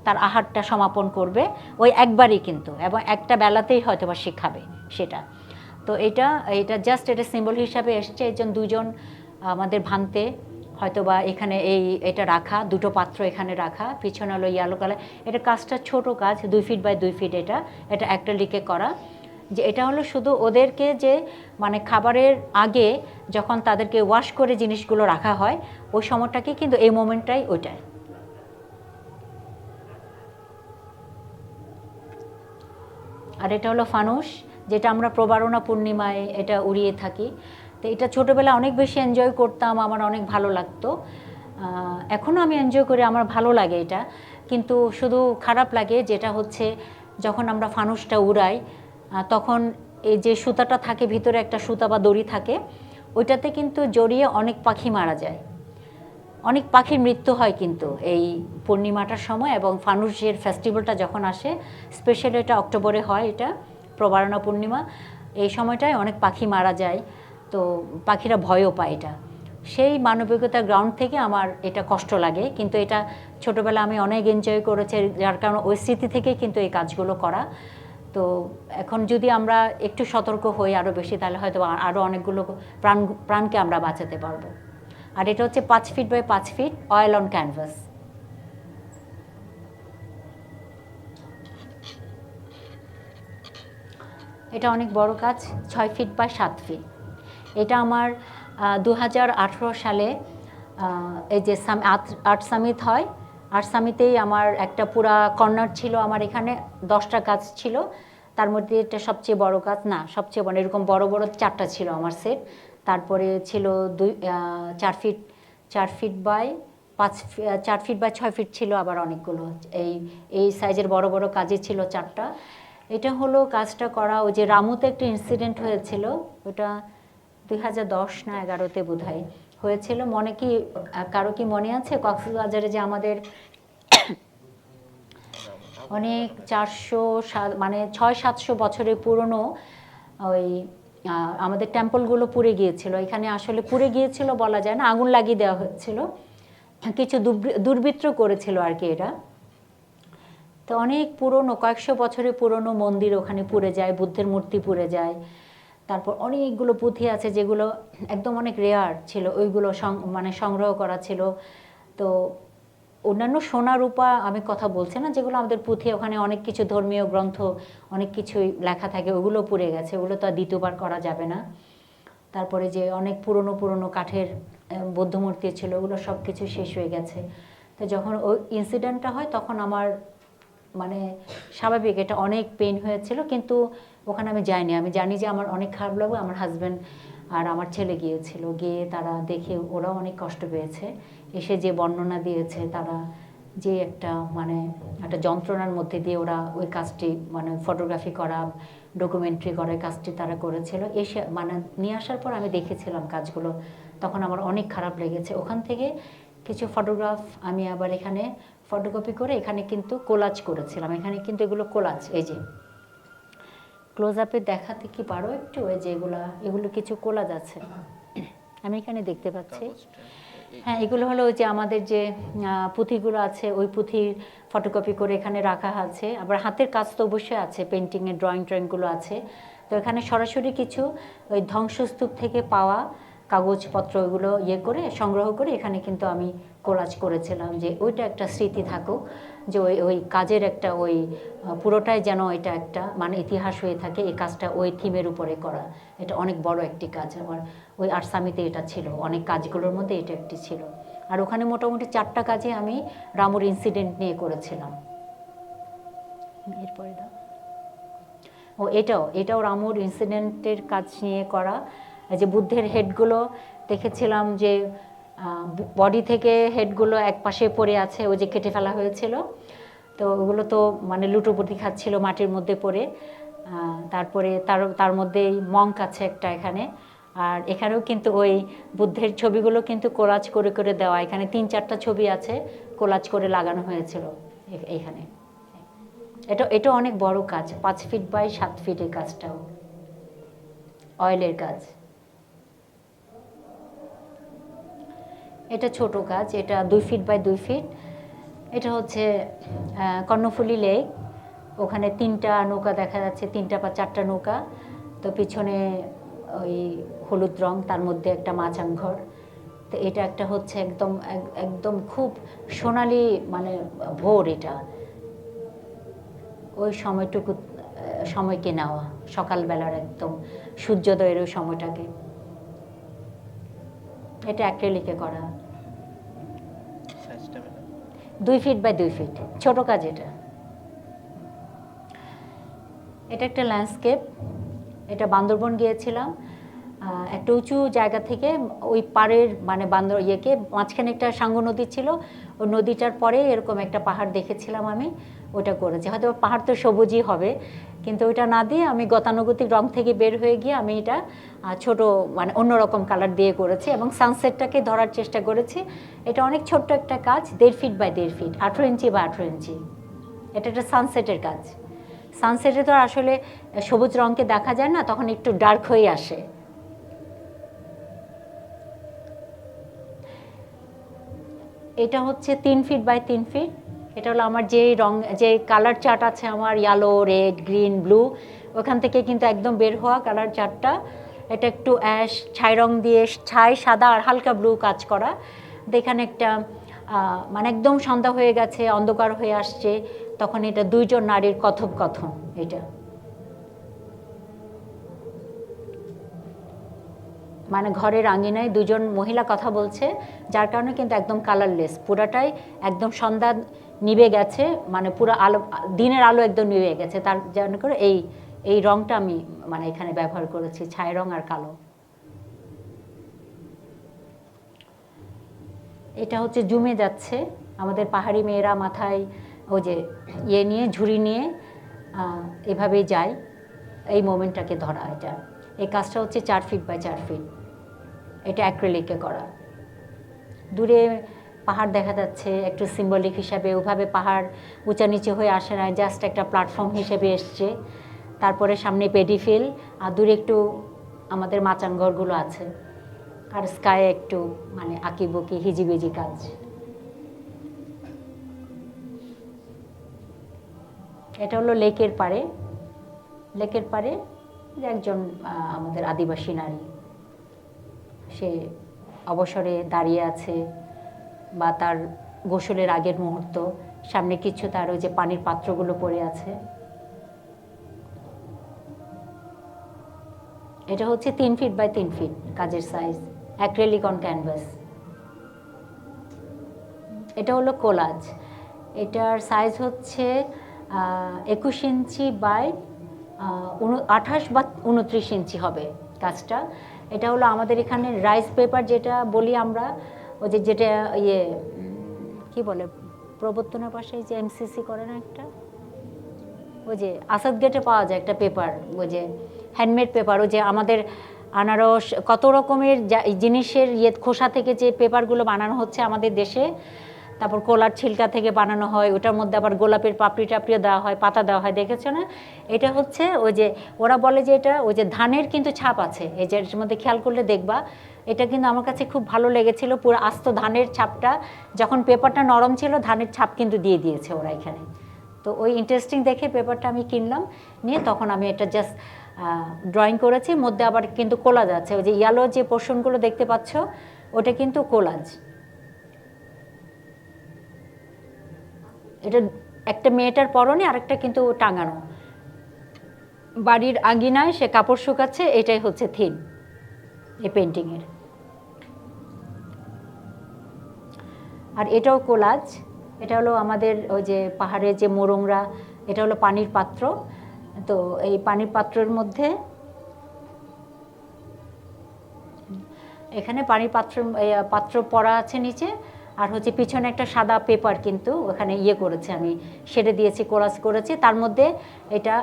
Speaker 2: তার আহারটা সমাপন করবে ওই একবারই কিন্তু, এবং একটা বেলাতেই হয়তো বা সে খাবে সেটা। তো এটা জাস্ট এটা সিম্বল হিসাবে এসছে। একজন দুজন আমাদের ভান্তে হয়তো বা এখানে এটা রাখা, দুটো পাত্র এখানে রাখা, পিছনে হলো ইয়েলো কালার। এটা কাজটা ছোট কাজ, 2 ফিট বাই 2 ফিট, এটা অ্যাক্রিলিকে করা। যে এটা হলো শুধু ওদেরকে যে মানে খাবারের আগে যখন তাদেরকে ওয়াশ করে জিনিসগুলো রাখা হয়, ওই সময়টাকে কিন্তু এই মোমেন্টটাই ওইটাই। আর এটা হলো ফানুস, যেটা আমরা প্রবারণা পূর্ণিমায় এটা উড়িয়ে থাকি। তো এটা ছোটোবেলা অনেক বেশি এনজয় করতাম, আমার অনেক ভালো লাগতো, এখনও আমি এনজয় করি, আমার ভালো লাগে এটা। কিন্তু শুধু খারাপ লাগে যেটা হচ্ছে যখন আমরা ফানুসটা উড়াই, তখন এই যে সুতাটা থাকে ভিতরে, একটা সুতা বা দড়ি থাকে, ওইটাতে কিন্তু জড়িয়ে অনেক পাখি মারা যায়, অনেক পাখির মৃত্যু হয় কিন্তু এই পূর্ণিমাটার সময়। এবং ফানুসের ফেস্টিভ্যালটা যখন আসে, স্পেশালি এটা অক্টোবরে হয়, এটা প্রবারণা পূর্ণিমা, এই সময়টায় অনেক পাখি মারা যায়, তো পাখিরা ভয়ও পায়। এটা সেই মানবিকতার গ্রাউন্ড থেকে আমার এটা কষ্ট লাগে, কিন্তু এটা ছোটোবেলা আমি অনেক এনজয় করেছি, যার কারণে ওই স্মৃতি থেকেই কিন্তু এই কাজগুলো করা। তো এখন যদি আমরা একটু সতর্ক হই আরও বেশি, তাহলে হয়তো আরও অনেকগুলো প্রাণকে আমরা বাঁচাতে পারবো। আর এটা হচ্ছে 5 feet by 5 feet oil on canvas. এটা অনেক বড় কাজ, 6 ফিট বাই 7 ফিট। এটা আমার 2018 সালে এই যে আর্ট সামিট হয়, আর্ট সামিটেই আমার একটা পুরা কর্নার ছিল, আমার এখানে 10টা কাজ ছিল, তার মধ্যে এটা সবচেয়ে বড় কাজ, না সবচেয়ে বড়, এরকম বড় বড় 4টা ছিল আমার সেট। তারপরে ছিল 4 feet by 4 feet by 6 feet ছিল আবার অনেকগুলো, এই সাইজের বড় বড় কাজই ছিল 4টা। এটা হলো কাজটা করা ওই যে রামুতে একটা ইনসিডেন্ট হয়েছিল, ওটা 2010 না 11-তে বোধহয় হয়েছিল। মনে কি কারো কি মনে আছে কক্সবাজারে যে আমাদের অনেক 400 মানে 600-700 বছরের পুরনো ওই আমাদের টেম্পলগুলো পুড়ে গিয়েছিল। এখানে আসলে পুড়ে গিয়েছিল বলা যায় না, আগুন লাগিয়ে দেওয়া হচ্ছিল, কিছু দুর্বৃত্ত করেছিল আর কি এটা। তো অনেক পুরনো, কয়েকশো বছরের পুরনো মন্দির ওখানে পুড়ে যায়, বুদ্ধের মূর্তি পুড়ে যায়। তারপর অনেকগুলো পুঁথি আছে যেগুলো একদম অনেক রেয়ার ছিল, ওইগুলো মানে সংগ্রহ করা ছিল। তো অন্যান্য সোনা রূপা আমি কথা বলছি না, যেগুলো আমাদের পুঁথি, ওখানে অনেক কিছু ধর্মীয় গ্রন্থ অনেক কিছুই লেখা থাকে, ওগুলো পুড়ে গেছে, ওগুলো তো আর দ্বিতীয়বার করা যাবে না। তারপরে যে অনেক পুরনো পুরনো কাঠের বৌদ্ধমূর্তি ছিল, ওগুলো সব কিছু শেষ হয়ে গেছে। তো যখন ওই ইনসিডেন্টটা হয় তখন আমার মানে স্বাভাবিক এটা অনেক পেন হয়েছিল, কিন্তু ওখানে আমি যাইনি। আমি জানি যে আমার অনেক খারাপ লাগবে। আমার হাজব্যান্ড আর আমার ছেলে গিয়েছিল, গিয়ে তারা দেখে ওরাও অনেক কষ্ট পেয়েছে। এসে যে বর্ণনা দিয়েছে তারা, যে একটা মানে একটা যন্ত্রণার মধ্যে দিয়ে ওরা ওই কাজটি মানে ফটোগ্রাফি করা, ডকুমেন্টারি করার কাজটি তারা করেছিল। এসে মানে নিয়ে আসার পর আমি দেখেছিলাম কাজগুলো, তখন আমার অনেক খারাপ লেগেছে। ওখান থেকে কিছু ফটোগ্রাফ আমি আবার এখানে ফটোকপি করে এখানে কিন্তু কোলাজ করেছিলাম। এখানে কিন্তু এগুলো কোলাজ, এই যে ক্লোজ আপে দেখাতে কি পারো একটু, ওই যে এগুলো কিছু কোলাজ আছে আমি এখানে দেখতে পাচ্ছি। হ্যাঁ, এগুলো হলো ওই যে আমাদের যে পুঁথিগুলো আছে, ওই পুঁথির ফটোকপি করে এখানে রাখা আছে। আবার হাতের কাজ তো অবশ্যই আছে, পেন্টিংয়ের ড্রয়িংগুলো আছে। তো এখানে সরাসরি কিছু ওই ধ্বংসস্তূপ থেকে পাওয়া কাগজপত্র ওইগুলো করে সংগ্রহ করে এখানে কিন্তু আমি কোলাজ করেছিলাম, যে ওইটা একটা স্মৃতি থাকুক, যে ওই কাজের একটা ওই পুরোটাই যেন এটা একটা মানে ইতিহাস হয়ে থাকে। এই কাজটা ওই থিমের উপরে করা, এটা অনেক বড় একটি কাজ। আমার ওই আর্টসামিতে এটা ছিল, অনেক কাজগুলোর মধ্যে এটা একটি ছিল। আর ওখানে মোটামুটি 4টা কাজে আমি রামুর ইনসিডেন্ট নিয়ে করেছিলাম। এরপরে দাও, ও এটাও রামুর ইনসিডেন্টের কাজ নিয়ে করা। যে বুদ্ধের হেডগুলো দেখেছিলাম যে বডি থেকে হেডগুলো এক পাশে পড়ে আছে, ওই যে কেটে ফেলা হয়েছিল। তো ওগুলো তো মানে লুটোপুটি খাচ্ছিল মাটির মধ্যে পড়ে। তারপরে তার মধ্যেই মঙ্ক আছে একটা এখানে। আর এখানেও কিন্তু ওই বুদ্ধের ছবিগুলো কিন্তু কোলাজ করে করে দেওয়া, এখানে 3-4টা ছবি আছে কোলাজ করে লাগানো হয়েছিল এখানে। এটা অনেক বড় কাজ, 5 ফিট বাই 7 ফিটের কাজটাও, অয়েলের কাজ। এটা ছোট কাজ, এটা 2 ফিট বাই 2 ফিট। এটা হচ্ছে কর্ণফুলী লেক, ওখানে 3টা নৌকা দেখা যাচ্ছে, 3টা বা 4টা নৌকা। তো পিছনে ওই হলুদ রং, তার মধ্যে একটা মাচাংঘর। তো এটা একটা হচ্ছে একদম একদম খুব সোনালি মানে ভোর, এটা ওই সময়কে নেওয়া, সকালবেলার একদম সূর্যোদয়ের ওই সময়টাকে। এটা অ্যাক্রিলিকে করা, 2 ফিট বাই 2 ফিট, ছোট কাজ এটা। এটা একটা ল্যান্ডস্কেপ, এটা বান্দরবন গিয়েছিলাম, একটা উঁচু জায়গা থেকে ওই পাড়ের মানে মাঝখানে একটা সাঙ্গু নদী ছিল, ওই নদীটার পরে এরকম একটা পাহাড় দেখেছিলাম আমি, ওটা করেছি। হয়তো পাহাড় তো সবুজই হবে, কিন্তু ওইটা না দিয়ে আমি গতানুগতিক রং থেকে বের হয়ে গিয়ে আমি এটা ছোট মানে অন্যরকম কালার দিয়ে করেছি এবং সানসেটটাকে ধরার চেষ্টা করেছি। এটা অনেক ছোট্ট একটা কাজ, 1.5 ফিট বাই 1.5 ফিট, 18 ইঞ্চি বা 18 ইঞ্চি। এটা একটা সানসেটের কাজ। সানসেটে তো আসলে সবুজ রঙকে দেখা যায় না, তখন একটু ডার্ক হয়ে আসে। এটা হচ্ছে 3 ফিট বাই 3 ফিট। এটা হলো আমার যে কালার চার্ট আছে আমার, ইয়েলো, রেড, গ্রিন, ব্লু, ওখান থেকে কিন্তু একদম বের হওয়া কালার চার্টটা। এটা একটু অ্যাশ ছাই রং দিয়ে, ছাই সাদা আর হালকা ব্লু কাজ করা। এখানে একটা মানে একদম সন্ধ্যা হয়ে গেছে, অন্ধকার হয়ে আসছে, তখন এটা 2জন নারীর কথোপকথন। এটা মানে ঘরের আঙিনায় 2জন মহিলা কথা বলছে, যার কারণে কিন্তু একদম কালারলেস, পুরাটাই একদম সন্ধ্যা নিভে গেছে, মানে পুরো আলো, দিনের আলো একদম নিভে গেছে। তার জন্য করে এই রংটা আমি মানে এখানে ব্যবহার করেছি, ছাই রং আর কালো। এটা হচ্ছে জুমে যাচ্ছে, আমাদের পাহাড়ি মেয়েরা মাথায় ওই যে নিয়ে ঝুড়ি নিয়ে এভাবেই যায়, এই মোমেন্টটাকে ধরা। এটা এই কাজটা হচ্ছে 4 ফিট বাই 4 ফিট, এটা অ্যাক্রিলিকে করা। দূরে পাহাড় দেখা যাচ্ছে একটু সিম্বলিক হিসাবে, ওভাবে পাহাড় উঁচা নিচে হয়ে আসে না, জাস্ট একটা প্ল্যাটফর্ম হিসেবে এসছে। তারপরে সামনে পেডিফিল, আর দূরে একটু আমাদের মাচাঙ্গরগুলো আছে, আর স্কায়ে একটু মানে আঁকিবুকি হিজিবিজি কাজ। এটা হলো লেকের পাড়ে, লেকের পাড়ে একজন আমাদের আদিবাসী নারী, সে অবসরে দাঁড়িয়ে আছে বা তার গোসলের আগের মুহূর্ত, সামনে কিছু তার ওই যে পানির পাত্রগুলো পড়ে আছে। এটা হচ্ছে 3 ফিট বাই 3 ফিট কাজের সাইজ, অ্যাক্রিলিক অন ক্যানভাস। এটা হলো কোলাজ, এটার সাইজ হচ্ছে 21 ইঞ্চি বাই 28 বা 29 ইঞ্চি হবে কাজটা। এটা হলো আমাদের এখানে রাইস পেপার যেটা বলি আমরা, ওই যে যেটা ইয়ে কি বলে প্রবর্তনের পাশে যে এমসিসি করে না একটা, ওই যে আসাদ গেটে পাওয়া যায় একটা পেপার, ওই যে হ্যান্ডমেড পেপার, ওই যে আমাদের আনারস কত রকমের জিনিসের খোসা থেকে যে পেপারগুলো বানানো হচ্ছে আমাদের দেশে, তারপর কলার ছিলকা থেকে বানানো হয়, ওটার মধ্যে আবার গোলাপের পাপড়ি টাপড়িও দেওয়া হয়, পাতা দেওয়া হয়, দেখেছো না? এটা হচ্ছে ওই যে ওরা বলে যে এটা ওই যে ধানের কিন্তু ছাপ আছে, এই যে এর মধ্যে খেয়াল করলে দেখবা, এটা কিন্তু আমার কাছে খুব ভালো লেগেছিল। পুরো আস্ত ধানের ছাপটা, যখন পেপারটা নরম ছিল ধানের ছাপ কিন্তু দিয়ে দিয়েছে ওরা এখানে। তো ওই ইন্টারেস্টিং দেখে পেপারটা আমি কিনলাম, নিয়ে তখন আমি এটা জাস্ট ড্রয়িং করেছি। মধ্যে আবার কিন্তু কোলাজ আছে, ওই যে ইয়েলো যে পোর্শনগুলো দেখতে পাচ্ছ ওটা কিন্তু কোলাজ। এটা একটা মেয়েটার পরনে, আরেকটা কিন্তু টাঙানো বাড়ির আঙিনায়, সে কাপড় শুকাচ্ছে, এটাই হচ্ছে থিম এই পেন্টিংয়ের। আর এটাও কোলাজ, এটা হলো আমাদের ওই যে পাহাড়ের যে মোরংরা, এটা হলো পানির পাত্র। তো এই পানির পাত্রের মধ্যে এখানে পানির পাত্র পড়া আছে নিচে, আর হচ্ছে পিছনে একটা সাদা পেপার কিন্তু ওখানে করেছে, আমি শেডে দিয়েছি, কোলাজ করেছি। তার মধ্যে এটা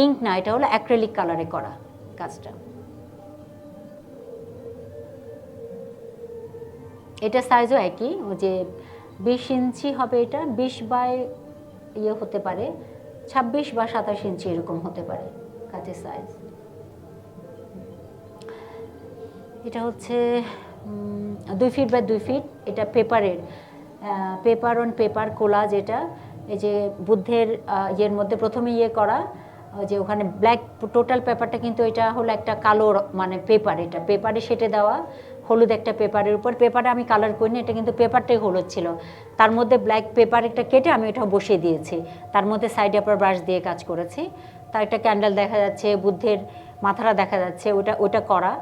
Speaker 2: ইঙ্ক না, এটা হলো অ্যাক্রিলিক কালারে করা কাজটা। এটা সাইজও একই, ওই যে 20 ইঞ্চি হবে, এটা 20 বাই হতে পারে 26 বা 27 ইঞ্চি এরকম হতে পারে কাজের সাইজ। এটা হচ্ছে 2 ফিট বাই 2 ফিট, এটা পেপারের পেপার অন পেপার কোলাজ। এটা এই যে বুদ্ধের মধ্যে প্রথমে করা, যে ওখানে ব্ল্যাক টোটাল পেপারটা, কিন্তু এটা হলো একটা কালো মানে পেপার, এটা পেপারে সেটে দেওয়া হলুদ একটা পেপারের উপর। পেপারে আমি কালার করিনি, এটা কিন্তু পেপারটাই হলুদ ছিল, তার মধ্যে ব্ল্যাক পেপার একটা কেটে আমি এটা বসিয়ে দিয়েছি, তার মধ্যে সাইডে আবার ব্রাশ দিয়ে কাজ করেছি। তার একটা ক্যান্ডেল দেখা যাচ্ছে, বুদ্ধের মাথাটা দেখা যাচ্ছে, ওটা করা,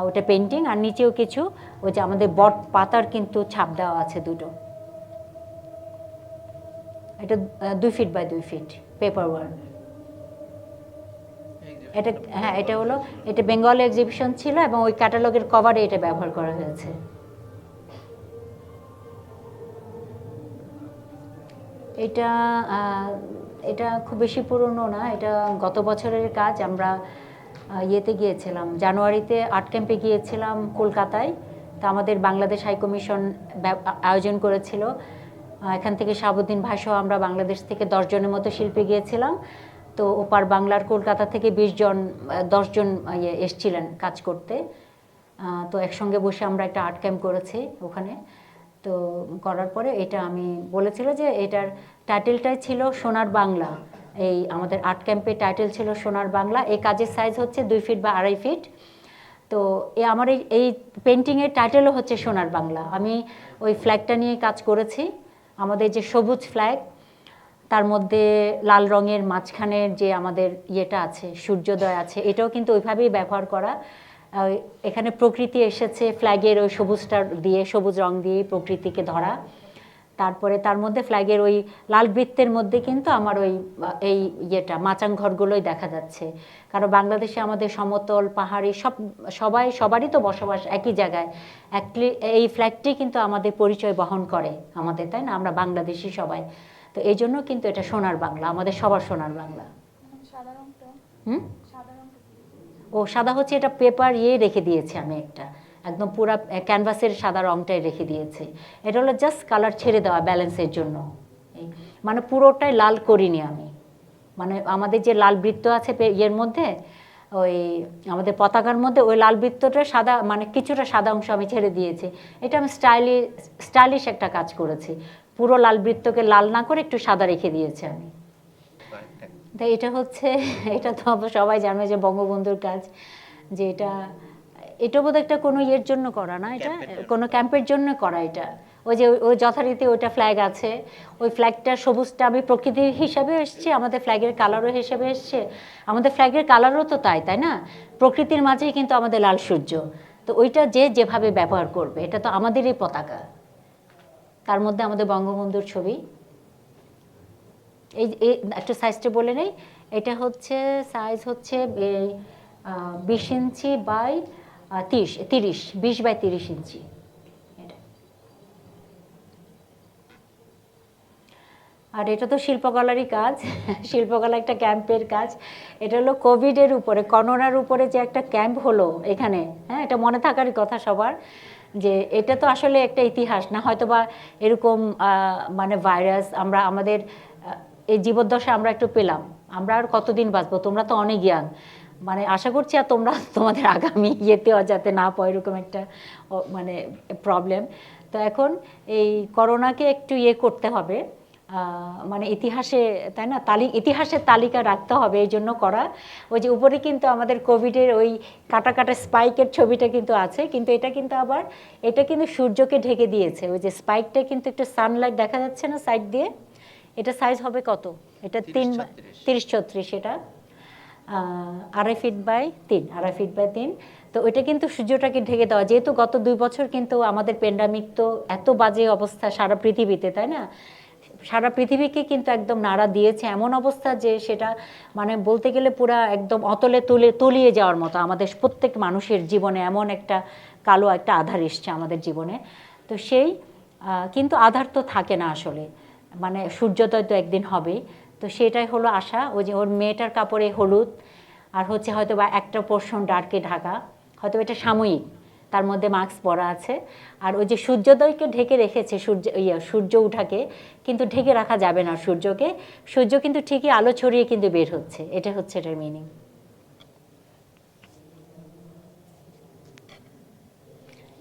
Speaker 2: ওটা পেন্টিং। আর নিচেও কিছু ওই যে আমাদের বট পাতার কিন্তু ছাপ দেওয়া আছে দুটো। এটা 2 feet by 2 feet paper work. এটা হ্যাঁ, এটা হলো এটা বেঙ্গল এক্সিবিশন ছিল এবং ওই ক্যাটালগের কভারে এটা ব্যবহার করা হয়েছে। এটা এটা খুব বেশি পুরনো না, এটা গত বছরের কাজ। আমরা গিয়েছিলাম জানুয়ারিতে, আর্ট ক্যাম্পে গিয়েছিলাম কলকাতায়। তা আমাদের বাংলাদেশ হাই কমিশন আয়োজন করেছিল, এখান থেকে শাহাবুদ্দিন ভাইসহ আমরা বাংলাদেশ থেকে 10 জনের মতো শিল্পী গিয়েছিলাম। তো ওপার বাংলার কলকাতা থেকে 10 জন এসছিলেন কাজ করতে। তো একসঙ্গে বসে আমরা একটা আর্ট ক্যাম্প করেছি ওখানে। তো করার পরে এটা আমি বলেছিল যে এটার টাইটেলটাই ছিল সোনার বাংলা। এই আমাদের আর্ট ক্যাম্পের টাইটেল ছিল সোনার বাংলা। এই কাজের সাইজ হচ্ছে 2 ফিট বা 2.5 ফিট। তো আমার এই পেন্টিংয়ের টাইটেলও হচ্ছে সোনার বাংলা। আমি ওই ফ্ল্যাগটা নিয়ে কাজ করেছি, আমাদের যে সবুজ ফ্ল্যাগ, তার মধ্যে লাল রঙের মাঝখানের যে আমাদের আছে, সূর্যোদয় আছে, এটাও কিন্তু ওইভাবেই ব্যবহার করা। এখানে প্রকৃতি এসেছে ফ্ল্যাগের ওই সবুজটা দিয়ে, সবুজ রং দিয়ে প্রকৃতিকে ধরা। তারপরে তার মধ্যে ফ্ল্যাগের ওই লাল বৃত্তের মধ্যে কিন্তু আমার এই মাচাং ঘরগুলোই দেখা যাচ্ছে। কারণ বাংলাদেশে আমাদের সমতল পাহাড়ি সবারই তো বসবাস একই জায়গায়। এই ফ্ল্যাগটি কিন্তু আমাদের পরিচয় বহন করে আমাদের, তাই না? আমরা বাংলাদেশি সবাই, তো এই জন্য কিন্তু এটা সোনার বাংলা, আমাদের সবার সোনার বাংলা। হুম, ও সাদা হচ্ছে এটা পেপার রেখে দিয়েছি আমি একটা, একদম পুরা ক্যানভাসের সাদা রংটাই রেখে দিয়েছি। এটা হলো জাস্ট কালার ছেড়ে দেওয়া ব্যালেন্সের জন্য, মানে পুরোটাই লাল করিনি আমি। মানে আমাদের যে লাল বৃত্ত আছে ইয়ের মধ্যে, ওই আমাদের পতাকার মধ্যে ওই লাল বৃত্তটা সাদা, মানে কিছুটা সাদা অংশ আমি ছেড়ে দিয়েছি। এটা আমি স্টাইলিশ একটা কাজ করেছি, পুরো লাল বৃত্তকে লাল না করে একটু সাদা রেখে দিয়েছি আমি। তাই এটা হচ্ছে, এটা তো সবাই জানে যে বঙ্গবন্ধুর কাজ, যে এটা বোধহয় একটা কোনো ইয়ের জন্য করা না, এটা কোনো ক্যাম্পের জন্য করা। এটা ওই যে ওই যথারীতি ওইটা ফ্ল্যাগ আছে, ওই ফ্ল্যাগটা সবুজটা আমি প্রকৃতি হিসাবে এসছে, আমাদের ফ্ল্যাগের কালারও হিসেবে এসছে। আমাদের ফ্ল্যাগের কালারও তো তাই না, প্রকৃতির মাঝেই কিন্তু আমাদের লাল সূর্য। তো ওইটা যে যেভাবে ব্যবহার করবে, এটা তো আমাদেরই পতাকা, তার মধ্যে আমাদের বঙ্গবন্ধুর ছবি। এই একটু সাইজটা বলে নেই, এটা হচ্ছে সাইজ হচ্ছে 20 ইঞ্চি বাই 30, 20 বাই 30 ইঞ্চি। আর এটা তো শিল্পকলারই কাজ, শিল্পকলা একটা ক্যাম্পের কাজ। এটা হলো কোভিডের উপরে, করোনার উপরে যে একটা ক্যাম্প হলো এখানে, হ্যাঁ, এটা মনে থাকারই কথা সবার, যে এটা তো আসলে একটা ইতিহাস না, হয়তো বা এরকম মানে ভাইরাস আমরা আমাদের এই জীবদ্দশা আমরা একটু পেলাম, আমরা আর কতদিন বাঁচবো, তোমরা তো অনেক ইয়াং, মানে আশা করছি আর তোমরা তোমাদের আগামী ইয়েতেও যাতে না পাও এরকম একটা মানে প্রবলেম। তো এখন এই করোনাকে একটু করতে হবে, মানে ইতিহাসে, তাই না, ইতিহাসের তালিকা রাখতে হবে, এই জন্য করা। ওই যে উপরে কিন্তু আমাদের কোভিডের ওই কাটা কাটা স্পাইকের ছবিটা কিন্তু আছে, কিন্তু এটা কিন্তু আবার এটা কিন্তু সূর্যকে ঢেকে দিয়েছে, ওই যে স্পাইকটা কিন্তু একটু সানলাইট দেখা যাচ্ছে না সাইড দিয়ে। এটা সাইজ হবে কত, এটা 30-36, এটা 2.5 ফিট বাই 3। তো ওইটা কিন্তু সূর্যটাকে ঢেকে দেওয়া, যেহেতু গত 2 বছর কিন্তু আমাদের প্যান্ডামিক তো এত বাজে অবস্থা সারা পৃথিবীতে, তাই না, সারা পৃথিবীকে কিন্তু একদম নাড়া দিয়েছে, এমন অবস্থা যে সেটা মানে বলতে গেলে পুরা একদম অতলে তলিয়ে যাওয়ার মতো আমাদের প্রত্যেক মানুষের জীবনে এমন একটা কালো একটা আধার এসছে আমাদের জীবনে। তো সেই কিন্তু আধার তো থাকে না আসলে, মানে সূর্যোদয় তো একদিন হবে। তো সেটাই হলো আশা, ওই যে ওর মেয়েটার কাপড়ে হলুদ আর হচ্ছে হয়তো বা একটা পোর্শন ডার্কে ঢাকা, হয়তো এটা সাময়িক, তার মধ্যে মাস্ক পরা আছে। আর ওই যে সূর্যোদয়কে ঢেকে রেখেছে, সূর্য উঠাকে কিন্তু ঢেকে রাখা যাবে না সূর্যকে, সূর্য কিন্তু ঠিকই আলো ছড়িয়ে কিন্তু বের হচ্ছে, এটা হচ্ছে এটার মিনিং।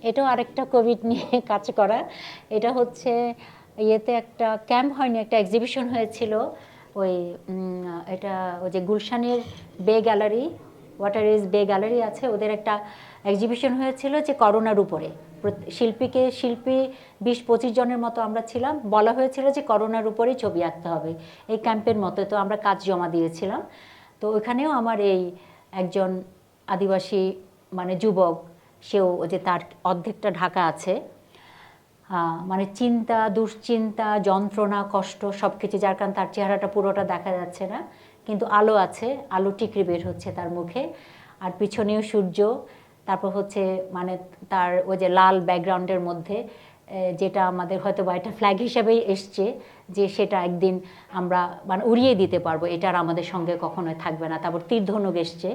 Speaker 2: এটাও আরেকটা কোভিড নিয়ে কাজ করা। এটা হচ্ছে ইয়েতে একটা ক্যাম্প হয়নি, একটা এক্সিবিশন হয়েছিল, ওই এটা ওই যে গুলশানের বে গ্যালারি, ওয়াটার ইজ বে গ্যালারি আছে, ওদের একটা এক্সিবিশন হয়েছিল যে করোনার উপরে। শিল্পী 20-25 জনের মতো আমরা ছিলাম, বলা হয়েছিল যে করোনার উপরেই ছবি আঁকতে হবে এই ক্যাম্পের মতো। তো আমরা কাজ জমা দিয়েছিলাম। তো ওইখানেও আমার এই একজন আদিবাসী মানে যুবক, সেও যে তার অর্ধেকটা ঢাকা আছে, মানে চিন্তা, দুশ্চিন্তা, যন্ত্রণা, কষ্ট সব কিছু, যার কারণ তার চেহারাটা পুরোটা দেখা যাচ্ছে না, কিন্তু আলো আছে, আলো টিকরি বের হচ্ছে তার মুখে। আর পিছনেও সূর্য, তারপর হচ্ছে মানে তার ওই যে লাল ব্যাকগ্রাউন্ডের মধ্যে যেটা আমাদের হয়তো বা এটা ফ্ল্যাগ হিসাবেই এসছে, যে সেটা একদিন আমরা মানে উড়িয়ে দিতে পারবো, এটা আর আমাদের সঙ্গে কখনোই থাকবে না। তারপর তীর ধনুক এসছে,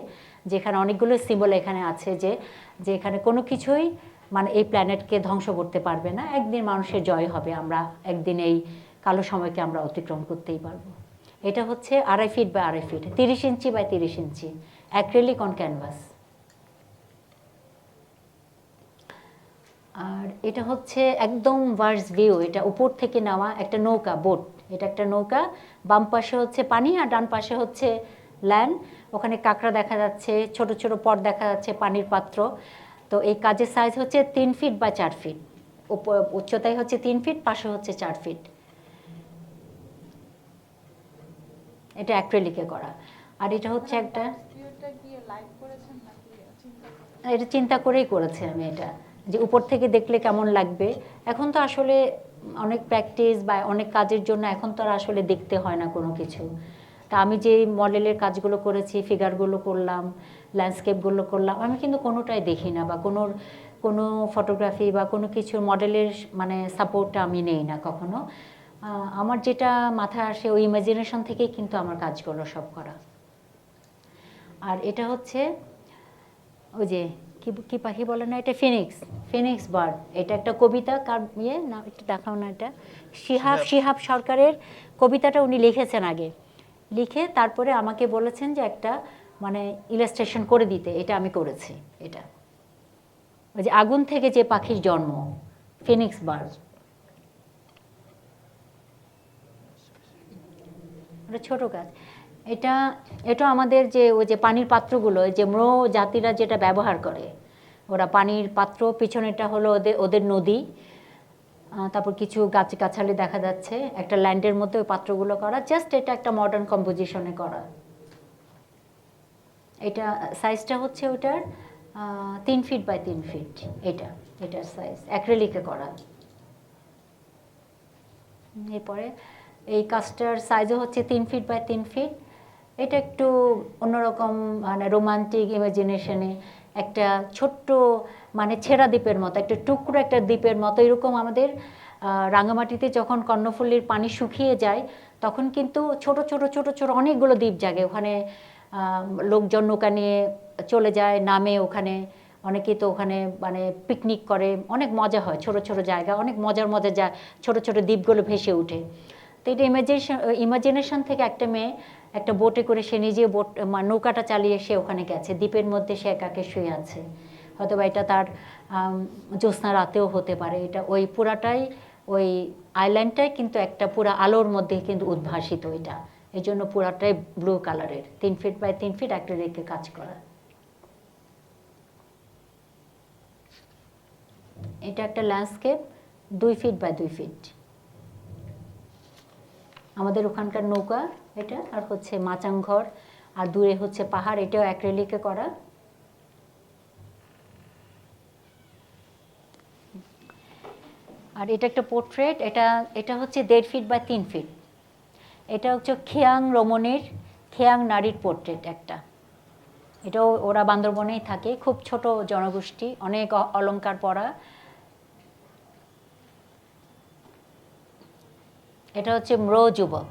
Speaker 2: যেখানে অনেকগুলো সিম্বল এখানে আছে, যে এখানে কোনো কিছুই মানে এই প্ল্যানেটকে ধ্বংস করতে পারবে না, একদিন মানুষের জয় হবে, আমরা একদিন এই কালো সময়কে আমরা অতিক্রম করতেই পারবো। এটা হচ্ছে 2.5 feet by 2.5 feet, 30 inch by 30 inch, acrylic on canvas. আর এটা হচ্ছে একদম ভার্স ভিউ, এটা উপর থেকে নেওয়া একটা নৌকা, বোট, এটা একটা নৌকা, বাম পাশে হচ্ছে পানি আর ডান পাশে হচ্ছে ল্যান্ড। ওখানে কাঁকড়া দেখা যাচ্ছে, ছোট ছোট পট দেখা যাচ্ছে, পানির পাত্র। তো এই কাজের সাইজ হচ্ছে 3 ফিট বা 4 ফিট, উচ্চতায় হচ্ছে 3 ফিট, পাশে হচ্ছে 4 ফিট। এটা অ্যাক্রিলিকে করা। আর এটা হচ্ছে একটা, এটা চিন্তা করেই করেছি আমি, এটা যে উপর থেকে দেখলে কেমন লাগবে। এখন তো আসলে অনেক প্র্যাকটিস বা অনেক কাজের জন্য এখন তো আর আসলে দেখতে হয় না কোনো কিছু। তা আমি যে মডেলের কাজগুলো করেছি, ফিগারগুলো করলাম, ল্যান্ডস্কেপগুলো করলাম, আমি কিন্তু কোনোটাই দেখি না, বা কোনো ফটোগ্রাফি বা কোনো কিছু মডেলের মানে সাপোর্টটা আমি নেই না কখনো। আমার যেটা মাথায় আসে ওই ইমাজিনেশন থেকেই কিন্তু আমার কাজগুলো সব করা। আর এটা হচ্ছে ওই যে কি কি পাখি বলে না, এটা ফিনিক্স, ফিনিক্স বার্ড। এটা একটা কবিতা, কার ইয়ে না একটু দেখাও না, এটা শিহাব সরকারের কবিতাটা উনি লিখেছেন আগে, লিখে তারপরে আমাকে বলেছেন যে একটা মানে ইলাস্ট্রেশন করে দিতে, এটা আমি করেছি। এটা ওই যে আগুন থেকে যে পাখির জন্ম, ফিনিক্স বার্ড। এটা ছোট কাজ। এটা এটা আমাদের যে ওই যে পানির পাত্রগুলো, যে ম্রো জাতিরা যেটা ব্যবহার করে, ওরা পানির পাত্র, পিছনেটা হলো ওদের ওদের নদী, তারপর কিছু গাছগাছালি দেখা যাচ্ছে, একটা ল্যান্ডের মধ্যে ওই পাত্রগুলো করা, জাস্ট এটা একটা মডার্ন কম্পোজিশনে করা। এটা সাইজটা হচ্ছে ওটার 3 ফিট বাই 3 ফিট, এটার সাইজ অ্যাক্রিলিকে করা। এরপরে এই কাজটার সাইজও হচ্ছে 3 ফিট বাই 3 ফিট। এটা একটু অন্যরকম মানে রোমান্টিক ইমাজিনেশনে একটা ছোট্ট মানে ছেঁড়া দ্বীপের মতো, একটা টুকরো একটা দ্বীপের মতো। এরকম আমাদের রাঙামাটিতে যখন কর্ণফুলীর পানি শুকিয়ে যায় তখন কিন্তু ছোট ছোট ছোট ছোট অনেকগুলো দ্বীপ জাগে ওখানে। লোকজন নৌকা নিয়ে চলে যায়, নামে ওখানে, অনেকেই তো ওখানে মানে পিকনিক করে, অনেক মজা হয়। ছোট ছোট জায়গা, অনেক মজার ছোট ছোট দ্বীপগুলো ভেসে ওঠে। তো এটা ইমাজিনেশন থেকে একটা মেয়ে একটা বোটে করে, সে নিজে নৌকাটা চালিয়ে সে ওখানে গেছে, দ্বীপের মধ্যে সে একাকে শুয়ে আছে। হয়তো বা এটা তার জ্যোৎস্না রাতেও হতে পারে। এটা ওই পুরাটাই ওই আইল্যান্ডটাই কিন্তু একটা পুরা আলোর মধ্যে কিন্তু উদ্ভাসিত এটা, এই জন্য পুরাটাই ব্লু কালারের, 3 ফিট বাই 3 ফিট একটা রেখে কাজ করা। এটা একটা ল্যান্ডস্কেপ 2 ফিট বাই 2 ফিট, আমাদের ওখানকার নৌকা এটা, আর হচ্ছে মাচাংঘর, আর দূরে হচ্ছে পাহাড়, এটাও অ্যাক্রিলিকে করা। আর এটা একটা পোর্ট্রেট, এটা হচ্ছে 1.5 ফিট বাই 3 ফিট। এটা হচ্ছে খিয়াং রমণীর, খিয়াং নারীর পোর্ট্রেট একটা। এটাও ওরা বান্দরবনেই থাকে, খুব ছোট জনগোষ্ঠী, অনেক অলংকার পরা। এটা হচ্ছে ম্রো যুবক।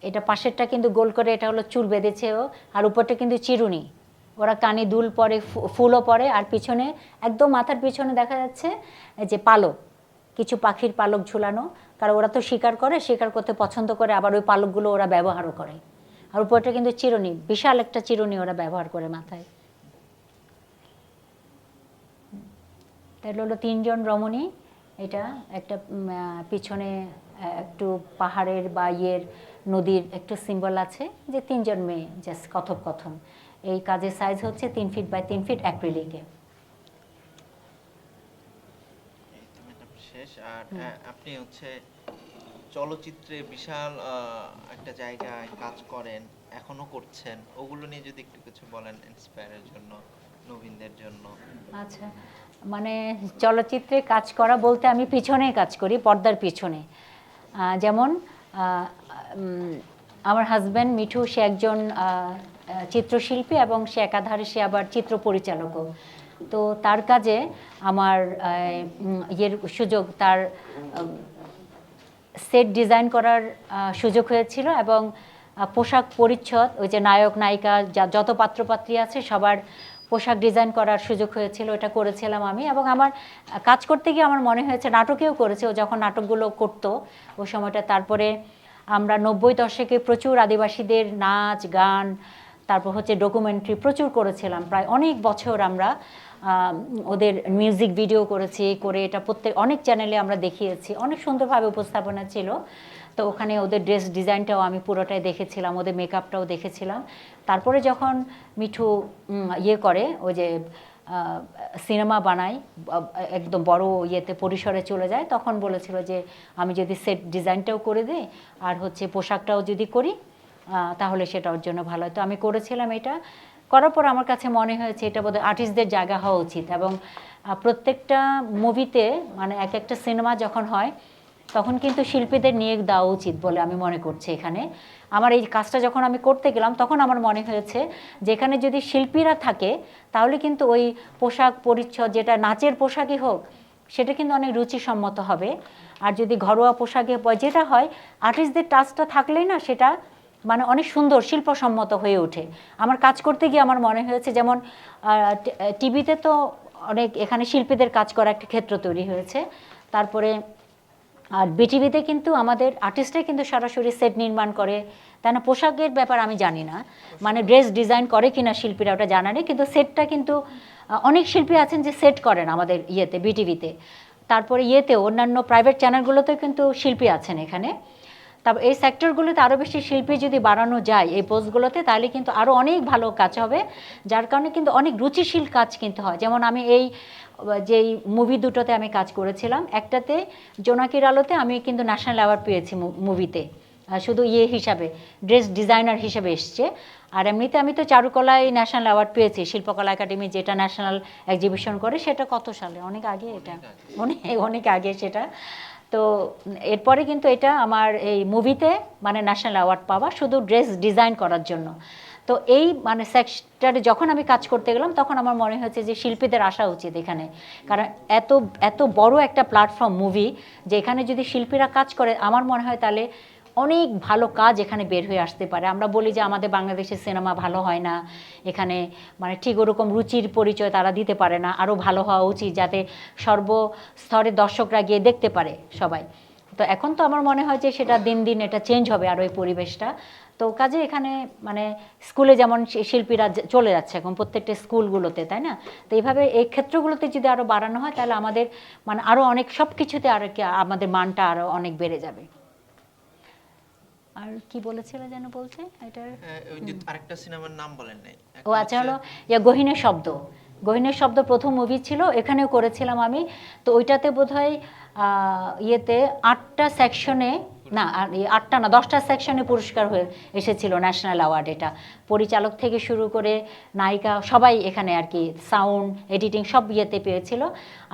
Speaker 2: এটা পাশেরটা কিন্তু গোল করে, এটা হলো চুল বেঁধেছে ও, আর উপরটা কিন্তু চিরুনি। ওরা কানে দুল পরে, ফুলও পরে, আর পিছনে একদম মাথার পিছনে দেখা যাচ্ছে যে পালক, কিছু পাখির পালক ঝুলানো, কারণ ওরা তো শিকার করে, শিকার করতে পছন্দ করে, আবার ওই পালকগুলো ওরা ব্যবহারও করে। আর উপরটা কিন্তু চিরুনি, বিশাল একটা চিরুনি ওরা ব্যবহার করে মাথায়। তাহলে হলো 3 জন রমণী। এটা একটা পিছনে একটু পাহাড়ের বা নদীর একটু সিম্বল আছে, যে 3 জন মেয়ে জাস্ট কথোপকথন। এই কাজের সাইজ হচ্ছে 3 ফিট বাই 3 ফিট অ্যাক্রিলিকে।
Speaker 3: শেষ। আর আপনি হচ্ছে চলচ্চিত্রে বিশাল একটা জায়গায় কাজ করেন, এখনো করছেন, ওগুলো নিয়ে যদি একটু কিছু বলেন ইন্সপায়ারের জন্য, নবীনদের জন্য।
Speaker 2: আচ্ছা, মানে চলচ্চিত্রে কাজ করা বলতে আমি পিছনে কাজ করি, পর্দার পিছনে। যেমন আমার হাজব্যান্ড মিঠু, সে একজন চিত্রশিল্পী এবং সে একাধারে সে আবার চিত্র পরিচালকও। তো তার কাজে আমার সুযোগ, তার সেট ডিজাইন করার সুযোগ হয়েছিল, এবং পোশাক পরিচ্ছদ, ওই যে নায়ক নায়িকা যত পাত্রপাত্রী আছে সবার পোশাক ডিজাইন করার সুযোগ হয়েছিল, এটা করেছিলাম আমি। এবং আমার কাজ করতে গিয়ে আমার মনে হয়েছে, নাটকেও করেছে ও যখন নাটকগুলো করতো ওই সময়টা। তারপরে আমরা 90 দশকে প্রচুর আদিবাসীদের নাচ গান, তারপর হচ্ছে ডকুমেন্টারি প্রচুর করেছিলাম, প্রায় অনেক বছর আমরা ওদের মিউজিক ভিডিও করেছি, করে এটা অনেক চ্যানেলে আমরা দেখিয়েছি, অনেক সুন্দরভাবে উপস্থাপনা ছিল। তো ওখানে ওদের ড্রেস ডিজাইনটাও আমি পুরোটাই দেখেছিলাম, ওদের মেকআপটাও দেখেছিলাম। তারপরে যখন মিঠু করে, ওই যে সিনেমা বানায়, একদম বড় পরিসরে চলে যায়, তখন বলেছিল যে আমি যদি সেট ডিজাইনটাও করে দিই আর হচ্ছে পোশাকটাও যদি করি তাহলে সেটা ওর জন্য ভালো হয়। তো আমি করেছিলাম। এটা করার পর আমার কাছে মনে হয়েছে এটা বোধহয় আর্টিস্টদের জায়গা হওয়া উচিত, এবং প্রত্যেকটা মুভিতে মানে এক একটা সিনেমা যখন হয় তখন কিন্তু শিল্পীদের নিয়ে দেওয়া উচিত বলে আমি মনে করছি। এখানে আমার এই কাজটা যখন আমি করতে গেলাম তখন আমার মনে হয়েছে যে এখানে যদি শিল্পীরা থাকে তাহলে কিন্তু ওই পোশাক পরিচ্ছদ, যেটা নাচের পোশাকই হোক, সেটা কিন্তু অনেক রুচিসম্মত হবে। আর যদি ঘরোয়া পোশাকে যেটা হয়, আর্টিস্টদের টাচটা থাকলেই না সেটা মানে অনেক সুন্দর শিল্পসম্মত হয়ে ওঠে। আমার কাজ করতে গিয়ে আমার মনে হয়েছে যেমন টিভিতে তো অনেক এখানে শিল্পীদের কাজ করা একটা ক্ষেত্র তৈরি হয়েছে, তারপরে আর বিটিভিতে কিন্তু আমাদের আর্টিস্টরাই কিন্তু সরাসরি সেট নির্মাণ করে, তাই না? পোশাকের ব্যাপার আমি জানি না, মানে ড্রেস ডিজাইন করে কিনা শিল্পীরা ওটা জানা নেই, কিন্তু সেটটা কিন্তু অনেক শিল্পী আছেন যে সেট করেন আমাদের ইয়েতে বিটিভিতে। তারপরে ইয়েতেও অন্যান্য প্রাইভেট চ্যানেলগুলোতেও কিন্তু শিল্পী আছেন এখানে। তারপর এই সেক্টরগুলোতে আরও বেশি শিল্পী যদি বাড়ানো যায় এই পোস্টগুলোতে, তাহলে কিন্তু আরও অনেক ভালো কাজ হবে, যার কারণে কিন্তু অনেক রুচিশীল কাজ কিন্তু হয়। যেমন আমি এই যেই মুভি দুটোতে আমি কাজ করেছিলাম, একটাতে জোনাকির আলোতে আমি কিন্তু ন্যাশনাল অ্যাওয়ার্ড পেয়েছি মুভিতে, শুধু ইয়ে হিসাবে ড্রেস ডিজাইনার হিসাবে এসছে। আর এমনিতে আমি তো চারুকলায় ন্যাশনাল অ্যাওয়ার্ড পেয়েছি, শিল্পকলা একাডেমি যেটা ন্যাশনাল এক্সিবিশন করে, সেটা কত সালে, অনেক আগে, এটা অনেক আগে সেটা। তো এরপরে কিন্তু এটা আমার এই মুভিতে মানে ন্যাশনাল অ্যাওয়ার্ড পাওয়া শুধু ড্রেস ডিজাইন করার জন্য। তো এই মানে সেক্টরে যখন আমি কাজ করতে গেলাম তখন আমার মনে হয়েছে যে শিল্পীদের আসা উচিত এখানে, কারণ এত বড় একটা প্ল্যাটফর্ম মুভি, যে এখানে যদি শিল্পীরা কাজ করে আমার মনে হয় তাহলে অনেক ভালো কাজ এখানে বের হয়ে আসতে পারে। আমরা বলি যে আমাদের বাংলাদেশের সিনেমা ভালো হয় না, এখানে মানে ঠিক ওরকম রুচির পরিচয় তারা দিতে পারে না, আরও ভালো হওয়া উচিত যাতে সর্বস্তরের দর্শকরা গিয়ে দেখতে পারে সবাই। তো এখন তো আমার মনে হয় যে সেটা দিন দিন এটা চেঞ্জ হবে আরও এই পরিবেশটা। তো কাজে এখানে মানে স্কুলে যেমন শিল্পীরা চলে যাচ্ছে এখন প্রত্যেকটা স্কুলগুলোতে, তাই না? তো এইভাবে এই ক্ষেত্রগুলোতে যদি আরও বাড়ানো হয় তাহলে আমাদের মানে আরও অনেক সব কিছুতে আরও কি আমাদের মানটা আরও অনেক বেড়ে যাবে। আর কি বলেছিল যেন বলতে এটার,
Speaker 3: ওই যে আরেকটা সিনেমার নাম বলেন নাই।
Speaker 2: ও আচ্ছা, হলো গহীনের শব্দ। গহীনের শব্দ প্রথম মুভি ছিল, এখানেও করেছিলাম আমি। তো ওইটাতে বোধহয় ইয়েতে 8টা সেকশনে, না 8টা না 10টা সেকশনে পুরস্কার হয়ে এসেছিল ন্যাশনাল অ্যাওয়ার্ড। এটা পরিচালক থেকে শুরু করে নায়িকা সবাই এখানে আর কি, সাউন্ড এডিটিং সব ইয়েতে পেয়েছিল।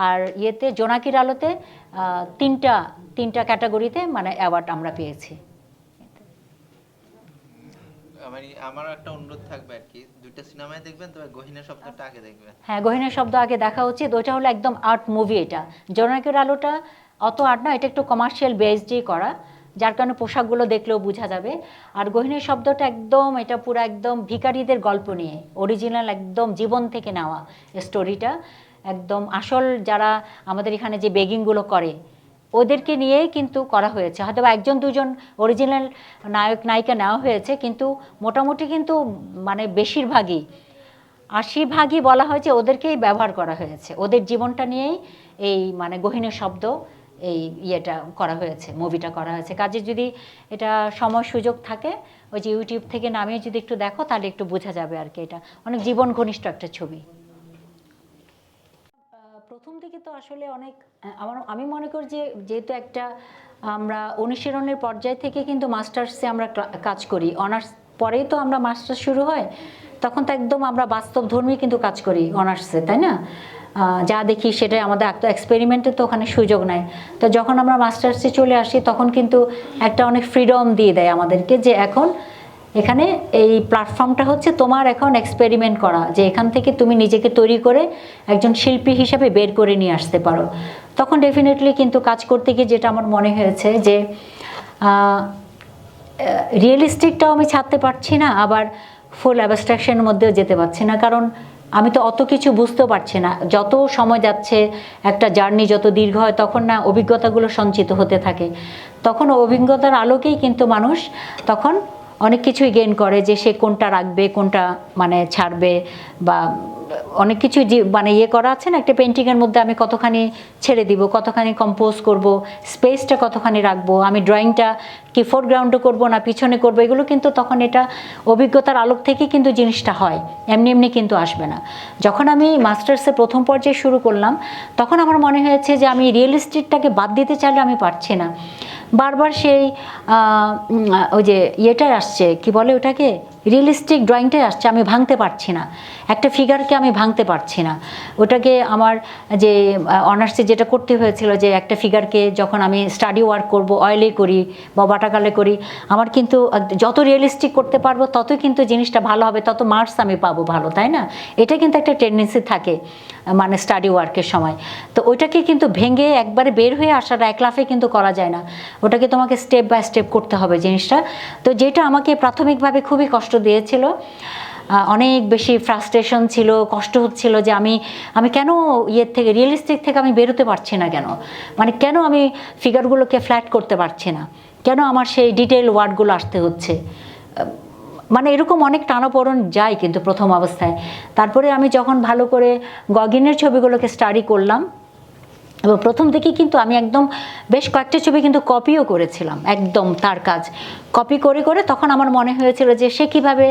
Speaker 2: আর ইয়েতে জোনাকির আলোতে তিনটা ক্যাটাগরিতে মানে অ্যাওয়ার্ড আমরা পেয়েছি।
Speaker 3: আমার একটা অনুরোধ থাকবে আর কি, দুইটা সিনেমায় দেখবেন তবে গহীনের শব্দটা আগে দেখবেন।
Speaker 2: হ্যাঁ, গহীনের শব্দ আগে দেখা উচিত। ওইটা হলো একদম আর্ট মুভি। এটা জোনাকির আলোটা অত আর্ট না, এটা একটু কমার্শিয়াল বেসডই করা, যার কারণে পোশাকগুলো দেখলেও বোঝা যাবে। আর গহীনের শব্দটা একদম, এটা পুরো একদম ভিখারিদের গল্প নিয়ে অরিজিনাল, একদম জীবন থেকে নেওয়া স্টোরিটা, একদম আসল যারা আমাদের এখানে যে বেগিংগুলো করে ওদেরকে নিয়েই কিন্তু করা হয়েছে। হয়তো বা 1-2জন অরিজিনাল নায়ক নায়িকা নেওয়া হয়েছে, কিন্তু মোটামুটি কিন্তু মানে বেশিরভাগই 80% বলা হয় যে ওদেরকেই ব্যবহার করা হয়েছে, ওদের জীবনটা নিয়েই এই মানে গহীনের শব্দ এই ইয়েটা করা হয়েছে, মুভিটা করা হয়েছে। কাজে যদি এটা সময় সুযোগ থাকে ওই যে ইউটিউব থেকে নামিয়ে যদি একটু দেখো তাহলে একটু বোঝা যাবে আর কি। এটা অনেক জীবন ঘনিষ্ঠ একটা ছবি। প্রথম দিকে তো আসলে অনেক আমি মনে করি যে যেহেতু একটা আমরা অনুশীলনের পর্যায় থেকে কিন্তু মাস্টার্সে আমরা কাজ করি, অনার্স পরেই তো আমরা মাস্টার্স শুরু হয়, তখন তো একদম আমরা বাস্তবধর্মী কিন্তু কাজ করি অনার্সে, তাই না? যা দেখি সেটাই আমাদের একটা এক্সপেরিমেন্টের তো ওখানে সুযোগ নাই। তো যখন আমরা মাস্টার্সে চলে আসি তখন কিন্তু একটা অনেক ফ্রিডম দিয়ে দেয় আমাদেরকে, যে এখন এখানে এই প্ল্যাটফর্মটা হচ্ছে তোমার এখন এক্সপেরিমেন্ট করা, যে এখান থেকে তুমি নিজেকে তৈরি করে একজন শিল্পী হিসাবে বের করে নিয়ে আসতে পারো। তখন ডেফিনেটলি কিন্তু কাজ করতে গিয়ে যেটা আমার মনে হয়েছে যে রিয়েলিস্টিকটাও আমি ছাড়তে পারছি না, আবার ফুল অ্যাবস্ট্রাকশনের মধ্যেও যেতে পারছি না, কারণ আমি তো অত কিছু বুঝতেও পারছি না। যত সময় যাচ্ছে একটা জার্নি যত দীর্ঘ হয় তখন না অভিজ্ঞতাগুলো সঞ্চিত হতে থাকে, তখন অভিজ্ঞতার আলোকেই কিন্তু মানুষ তখন অনেক কিছুই গেইন করে, যে সে কোনটা রাখবে কোনটা মানে ছাড়বে, বা অনেক কিছু মানে ইয়ে করা আছে না, একটা পেন্টিংয়ের মধ্যে আমি কতখানি ছেড়ে দিব, কতখানি কম্পোজ করব, স্পেসটা কতখানি রাখবো, আমি ড্রয়িংটা কি ফোরগ্রাউন্ডে করব না পিছনে করব, এগুলো কিন্তু তখন এটা অভিজ্ঞতার আলোক থেকে কিন্তু জিনিসটা হয়, এমনি এমনি কিন্তু আসবে না। যখন আমি মাস্টার্সে প্রথম পর্যায়ে শুরু করলাম তখন আমার মনে হয়েছে যে আমি রিয়েলিস্টিকটাকে বাদ দিতে চাইলে আমি পারছি না, বারবার সেই ওই যে ইয়েটাই আসছে, কি বলে ওটাকে, রিয়েলিস্টিক ড্রয়িংটাই আসছে, আমি ভাঙতে পারছি না, একটা ফিগারকে আমি ভাঙতে পারছি না। ওটাকে আমার যে অনার্সে যেটা করতে হয়েছিল, যে একটা ফিগারকে যখন আমি স্টাডি ওয়ার্ক করব, অয়েলে করি বা ওয়াটারকালে করি, আমার কিন্তু যত রিয়েলিস্টিক করতে পারবো ততই কিন্তু জিনিসটা ভালো হবে, তত মার্কস আমি পাবো ভালো, তাই না? এটা কিন্তু একটা টেন্ডেন্সি থাকে মানে স্টাডি ওয়ার্কের সময়। তো ওইটাকে কিন্তু ভেঙে একবারে বের হয়ে আসাটা এক লাফে কিন্তু করা যায় না, ওটাকে তোমাকে স্টেপ বাই স্টেপ করতে হবে জিনিসটা। তো যেটা আমাকে প্রাথমিকভাবে খুবই কষ্ট দিয়েছিল, অনেক বেশি ফ্রাস্ট্রেশন ছিল, কষ্ট হচ্ছিল যে আমি কেন ইয়ের থেকে, রিয়েলিস্টিক থেকে আমি বেরোতে পারছি না কেন, মানে কেন আমি ফিগারগুলোকে ফ্ল্যাট করতে পারছি না, কেন আমার সেই ডিটেল ওয়ার্ডগুলো আসতে হচ্ছে, মানে এরকম অনেক টানাপোড়েন যায় কিন্তু প্রথম অবস্থায়। তারপরে আমি যখন ভালো করে গগিনের ছবিগুলোকে স্টাডি করলাম, এবং প্রথম থেকে কিন্তু আমি একদম বেশ কয়েকটা ছবি কিন্তু কপিও করেছিলাম, একদম তার কাজ কপি করে করে, তখন আমার মনে হয়েছিল যে সে কীভাবে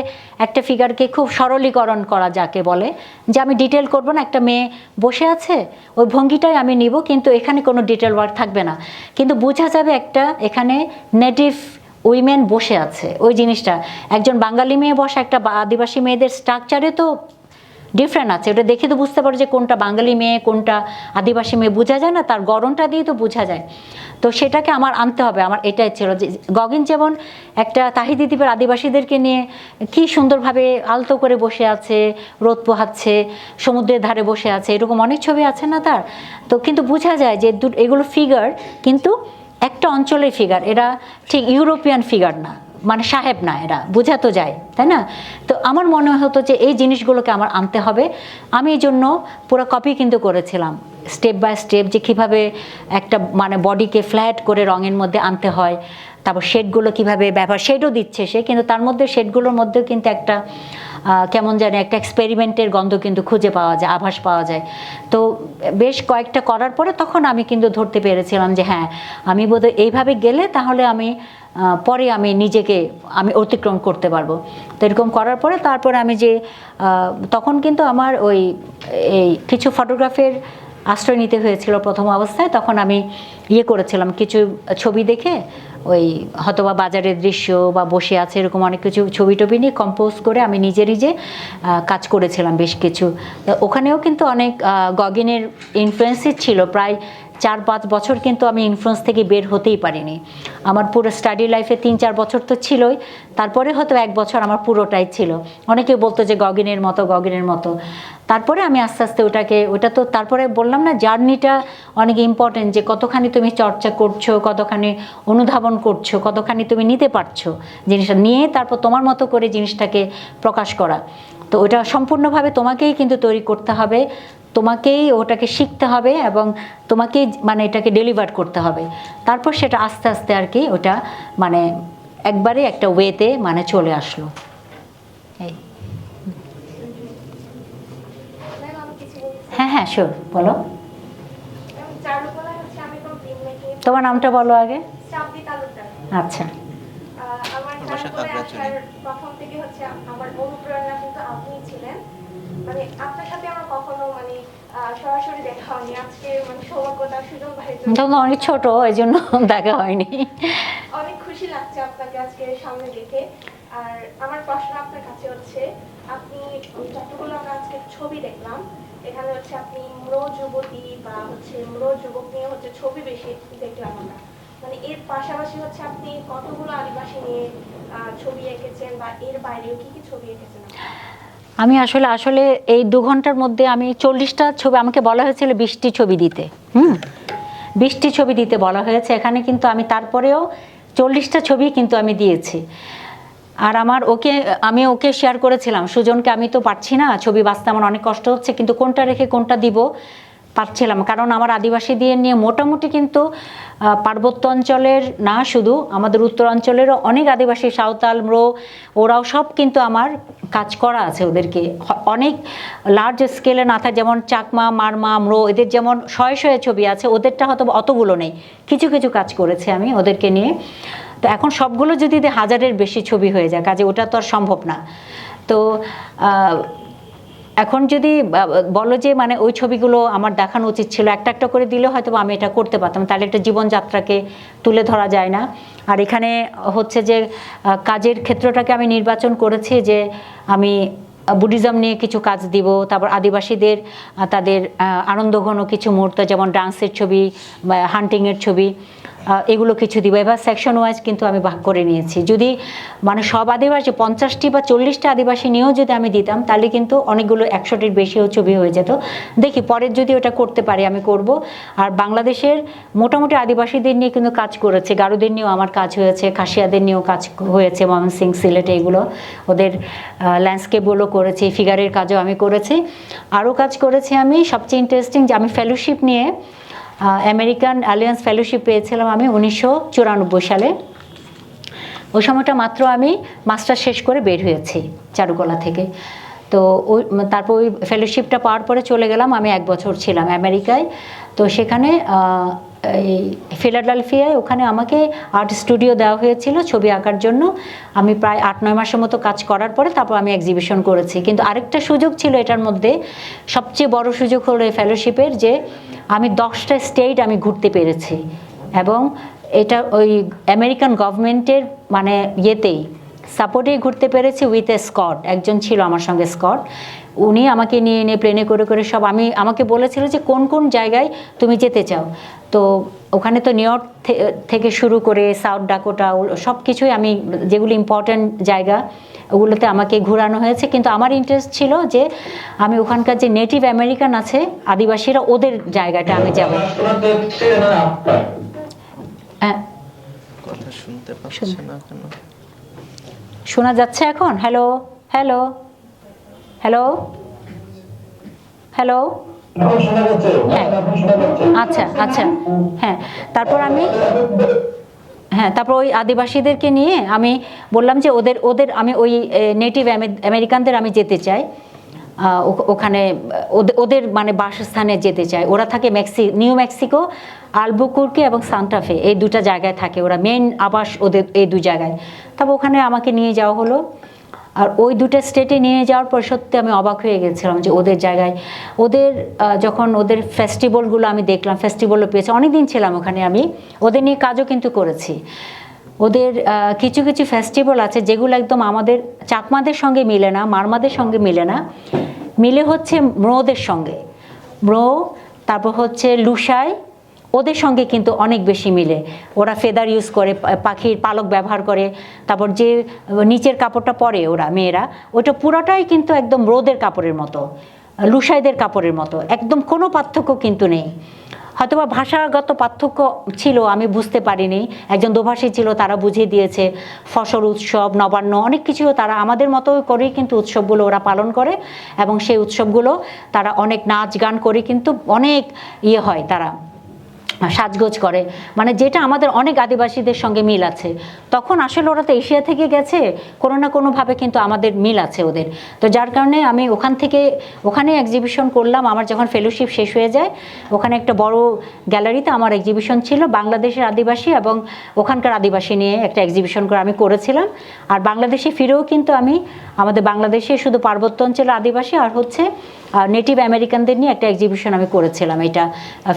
Speaker 2: একটা ফিগারকে খুব সরলীকরণ করা যাকে বলে, যে আমি ডিটেল করব না, একটা মেয়ে বসে আছে ওই ভঙ্গিটাই আমি নিব, কিন্তু এখানে কোনো ডিটেল ওয়ার্ক থাকবে না, কিন্তু বোঝা যাবে একটা এখানে নেটিভ উইমেন বসে আছে, ওই জিনিসটা একজন বাঙালি মেয়ে বসা একটা আদিবাসী মেয়েদের স্ট্রাকচারে তো ডিফারেন্ট আছে, ওটা দেখে তো বুঝতে পারো যে কোনটা বাঙালি মেয়ে কোনটা আদিবাসী মেয়ে, বোঝা যায় না, তার গড়নটা দিয়ে তো বোঝা যায়। তো সেটাকে আমার আনতে হবে, আমার এটাই ছিল যে গগিন যেমন একটা তাহিতি দ্বীপের আদিবাসীদেরকে নিয়ে কি সুন্দরভাবে আলতো করে বসে আছে, রোদ পোহাচ্ছে, সমুদ্রের ধারে বসে আছে, এরকম অনেক ছবি আছে না তার। তো কিন্তু বোঝা যায় যে এগুলো ফিগার কিন্তু একটা অঞ্চলের ফিগার, এরা ঠিক ইউরোপিয়ান ফিগার না, মানে সাহেব না, এরা বোঝা তো যায়, তাই না? তো আমার মনে হতো যে এই জিনিসগুলোকে আমার আনতে হবে, আমি এই জন্য পুরো কপি কিন্তু করেছিলাম স্টেপ বাই স্টেপ, যে কীভাবে একটা মানে বডিকে ফ্ল্যাট করে রঙের মধ্যে আনতে হয়, তারপর শেডগুলো কীভাবে ব্যবহার, শেডও দিচ্ছে সে, কিন্তু তার মধ্যে শেডগুলোর মধ্যেও কিন্তু একটা কেমন জানি একটা এক্সপেরিমেন্টের গন্ধ কিন্তু খুঁজে পাওয়া যায়, আভাস পাওয়া যায়। তো বেশ কয়েকটা করার পরে তখন আমি কিন্তু ধরতে পেরেছিলাম যে হ্যাঁ, আমি বোধহয় এইভাবে গেলে তাহলে আমি পরে আমি নিজেকে আমি অতিক্রম করতে পারবো। তো এরকম করার পরে তারপরে আমি যে তখন কিন্তু আমার ওই এই কিছু ফটোগ্রাফের আশ্রয় নিতে হয়েছিল প্রথম অবস্থায়, তখন আমি করেছিলাম কিছু ছবি দেখে, ওই হয়তোবা বাজারের দৃশ্য বা বসে আছে এরকম অনেক কিছু ছবি টবি নিয়ে কম্পোজ করে আমি নিজে নিজে কাজ করেছিলাম বেশ কিছু। ওখানেও কিন্তু অনেক গগিনের ইনফ্লুয়েন্সই ছিল, প্রায় 4-5 বছর কিন্তু আমি ইনফ্লুয়েন্স থেকে বের হতেই পারিনি। আমার পুরো স্টাডি লাইফে 3-4 বছর তো ছিলই, তারপরে হয়তো 1 বছর আমার পুরোটাই ছিল। অনেকে বলতো যে গগিনের মতো। তারপরে আমি আস্তে আস্তে ওটা তো তারপরে বললাম না, জার্নিটা অনেক ইম্পর্টেন্ট, যে কতখানি তুমি চর্চা করছো, কতখানি অনুধাবন করছো, কতখানি তুমি নিতে পারছো জিনিসটা নিয়ে, তারপর তোমার মতো করে জিনিসটাকে প্রকাশ করা। তো ওটা সম্পূর্ণভাবে তোমাকেই কিন্তু তৈরি করতে হবে, তোমাকেই ওটাকে শিখতে হবে এবং তোমাকেই মানে এটাকে ডেলিভার করতে হবে। তারপর সেটা আস্তে আস্তে আর কি ওটা মানে একবারে একটা ওয়েতে মানে চলে আসলো। এই হ্যাঁ শিওর, বলো। তোমার নামটা বলো আগে। আচ্ছা,
Speaker 4: প্রথম থেকে হচ্ছে আমার অনুপ্রেরণা কিন্তু আপনি ছিলেন, মানে আপনার সাথে আমার কখনো মানে সরাসরি দেখা হয়নি, আজকে মানে সৌভাগ্যতার সুযোগ
Speaker 2: তুমি অনেক ছোট, এই জন্য দেখা হয়নি।
Speaker 4: অনেক খুশি লাগছে আপনাকে আজকে সামনে দেখে। আর আমার প্রশ্ন আপনার কাছে হচ্ছে, আপনি যতগুলো আমরা আজকে ছবি দেখলাম, এখানে হচ্ছে আপনি ম্রো যুবতী বা হচ্ছে ম্রো যুবক নিয়ে হচ্ছে ছবি বেশি দেখলাম আমরা, মানে এর পাশাপাশি হচ্ছে আপনি কতগুলো আদিবাসী নিয়ে ছবি এঁকেছেন বা এর বাইরেও কি কি ছবি এঁকেছেন?
Speaker 2: আমি আসলে এই 2 ঘন্টার মধ্যে আমি 40টা ছবি, আমাকে বলা হয়েছিল 20টি ছবি দিতে, 20টি ছবি দিতে বলা হয়েছে এখানে, কিন্তু আমি তারপরেও 40টা ছবি কিন্তু আমি দিয়েছি। আর আমি ওকে শেয়ার করেছিলাম, সুজনকে, আমি তো পারছি না ছবি বাঁচতে, আমার অনেক কষ্ট হচ্ছে, কিন্তু কোনটা রেখে কোনটা দিব পারছিলাম, কারণ আমার আদিবাসী দিয়ে নিয়ে মোটামুটি কিন্তু পার্বত্য অঞ্চলের না, শুধু আমাদের উত্তরাঞ্চলেরও অনেক আদিবাসী, সাঁওতাল, ম্রো, ওরাও সব কিন্তু আমার কাজ করা আছে, ওদেরকে অনেক লার্জ স্কেলে না থাকে, যেমন চাকমা, মারমা, ম্রো, এদের যেমন শয়ে ছবি আছে, ওদেরটা হয়তো অতগুলো নেই, কিছু কিছু কাজ করেছে আমি ওদেরকে নিয়ে। তো এখন সবগুলো যদি 1000-এর বেশি ছবি হয়ে যায়, কাজে ওটা তো আর সম্ভব না। তো এখন যদি বলো যে মানে ওই ছবিগুলো আমার দেখানো উচিত ছিল, একটা একটা করে দিলে হয়তো আমি এটা করতে পারতাম, তাহলে একটা জীবনযাত্রাকে তুলে ধরা যায় না। আর এখানে হচ্ছে যে কাজের ক্ষেত্রটাকে আমি নির্বাচন করেছি যে আমি বুদ্ধিজম নিয়ে কিছু কাজ দিব, তারপর আদিবাসীদের তাদের আনন্দঘন কিছু মুহূর্ত যেমন ডান্সের ছবি বা হান্টিংয়ের ছবি, এগুলো কিছু দিব। এবার সেকশন ওয়াইজ কিন্তু আমি ভাগ করে নিয়েছি। যদি মানে সব আদিবাসী 50টি বা 40টা আদিবাসী নিয়েও যদি আমি দিতাম তাহলে কিন্তু অনেকগুলো 100টির বেশিও ছবি হয়ে যেত। দেখি পরের যদি ওটা করতে পারি আমি করব। আর বাংলাদেশের মোটামুটি আদিবাসীদের নিয়ে কিন্তু কাজ করেছে, গারোদের নিয়েও আমার কাজ হয়েছে, খাসিয়াদের নিয়েও কাজ হয়েছে, ময়মনসিংহ, সিলেটে, এগুলো ওদের ল্যান্ডস্কেপগুলো করেছি, ফিগারের কাজও আমি করেছি। আরও কাজ করেছি আমি, সবচেয়ে ইন্টারেস্টিং যে আমি ফেলোশিপ নিয়ে আমেরিকান অ্যালিয়েন্স ফেলোশিপ পেয়েছিলাম আমি 1994 সালে। ওই সময়টা মাত্র আমি মাস্টার শেষ করে বের হয়েছি চারুকলা থেকে। তো ওই তারপর ওই ফেলোশিপটা পাওয়ার পরে চলে গেলাম, আমি 1 বছর ছিলাম আমেরিকায়। তো সেখানে এই ফিলাডেলফিয়ায় ওখানে আমাকে আর্ট স্টুডিও দেওয়া হয়েছিল ছবি আঁকার জন্য। আমি প্রায় 8-9 মাসের মতো কাজ করার পরে তারপর আমি এক্সিবিশন করেছি। কিন্তু আরেকটা সুযোগ ছিল এটার মধ্যে, সবচেয়ে বড় সুযোগ হলো এই ফেলোশিপের, যে আমি 10টা স্টেট আমি ঘুরতে পেরেছি। এবং এটা ওই আমেরিকান গভর্নমেন্টের মানে ইয়েতেই সাপোর্টেই ঘুরতে পেরেছি, উইথ এ স্কট, একজন ছিল আমার সঙ্গে স্কট, উনি আমাকে নিয়ে এনে প্লেনে করে করে সব আমাকে বলেছিল যে কোন কোন জায়গায় তুমি যেতে চাও। তো ওখানে তো নিউ ইয়র্ক থেকে শুরু করে সাউথ ডাকোটা সব কিছুই আমি, যেগুলো ইম্পর্ট্যান্ট জায়গা ওগুলোতে আমাকে ঘোরানো হয়েছে। কিন্তু আমার ইন্টারেস্ট ছিল যে আমি ওখানকার যে নেটিভ আমেরিকান আছে আদিবাসীরা, ওদের জায়গাটা আমি যাব। হ্যাঁ,
Speaker 3: কথা শুনতে পাচ্ছি না কেন?
Speaker 2: শোনা যাচ্ছে এখন? হ্যালো হ্যালো হ্যালো হ্যালো, হ্যাঁ আচ্ছা আচ্ছা, হ্যাঁ। তারপর তারপর ওই আদিবাসীদেরকে নিয়ে আমি বললাম যে ওদের আমি ওই নেটিভ আমেরিকানদের আমি যেতে চাই, ওখানে ওদের মানে বাসস্থানে যেতে চাই। ওরা থাকে নিউ মেক্সিকো, আলবুকুরকি এবং সান্টা ফে, এই দুটা জায়গায় থাকে ওরা, মেন আবাস ওদের এই 2 জায়গায়। তারপর ওখানে আমাকে নিয়ে যাওয়া হলো। আর ওই 2টা স্টেটে নিয়ে যাওয়ার পর সত্যি আমি অবাক হয়ে গেছিলাম যে ওদের জায়গায়, ওদের যখন ওদের ফেস্টিভ্যালগুলো আমি দেখলাম, ফেস্টিভ্যালও পেয়েছি, অনেক দিন ছিলাম ওখানে আমি, ওদের নিয়ে কাজও কিন্তু করেছি। ওদের কিছু কিছু ফেস্টিভ্যাল আছে যেগুলো একদম আমাদের চাকমাদের সঙ্গে মিলে না, মারমাদের সঙ্গে মিলে না, মিলে হচ্ছে ম্রোদের সঙ্গে, ম্রো, তারপর হচ্ছে লুসাই, ওদের সঙ্গে কিন্তু অনেক বেশি মিলে। ওরা ফেদার ইউজ করে, পাখির পালক ব্যবহার করে, তারপর যে নিচের কাপড়টা পরে ওরা মেয়েরা, ওটা পুরোটাই কিন্তু একদম রোদের কাপড়ের মতো, লুসাইদের কাপড়ের মতো, একদম কোনো পার্থক্য কিন্তু নেই। হয়তোবা ভাষাগত পার্থক্য ছিল, আমি বুঝতে পারিনি, একজন দোভাষী ছিল, তারা বুঝিয়ে দিয়েছে। ফসল উৎসব, নবান্ন, অনেক কিছু তারা আমাদের মতো করেই কিন্তু উৎসবগুলো ওরা পালন করে, এবং সেই উৎসবগুলো তারা অনেক নাচ গান করে কিন্তু অনেক হয়, তারা সাজগোজ করে, মানে যেটা আমাদের অনেক আদিবাসীদের সঙ্গে মিল আছে। তখন আসলে ওরা তো এশিয়া থেকে গেছে, কোনো না কোনোভাবে কিন্তু আমাদের মিল আছে ওদের। তো যার কারণে আমি ওখানে এক্সিবিশন করলাম। আমার যখন ফেলোশিপ শেষ হয়ে যায়, ওখানে একটা বড় গ্যালারিতে আমার এক্সিবিশন ছিল, বাংলাদেশের আদিবাসী এবং ওখানকার আদিবাসী নিয়ে একটা এক্সিবিশন করে আমি করেছিলাম। আর বাংলাদেশে ফিরেও কিন্তু আমি আমাদের বাংলাদেশে শুধু পার্বত্য অঞ্চলের আদিবাসী আর হচ্ছে নেটিভ আমেরিকানদের নিয়ে একটা এক্সিবিশন আমি করেছিলাম। এটা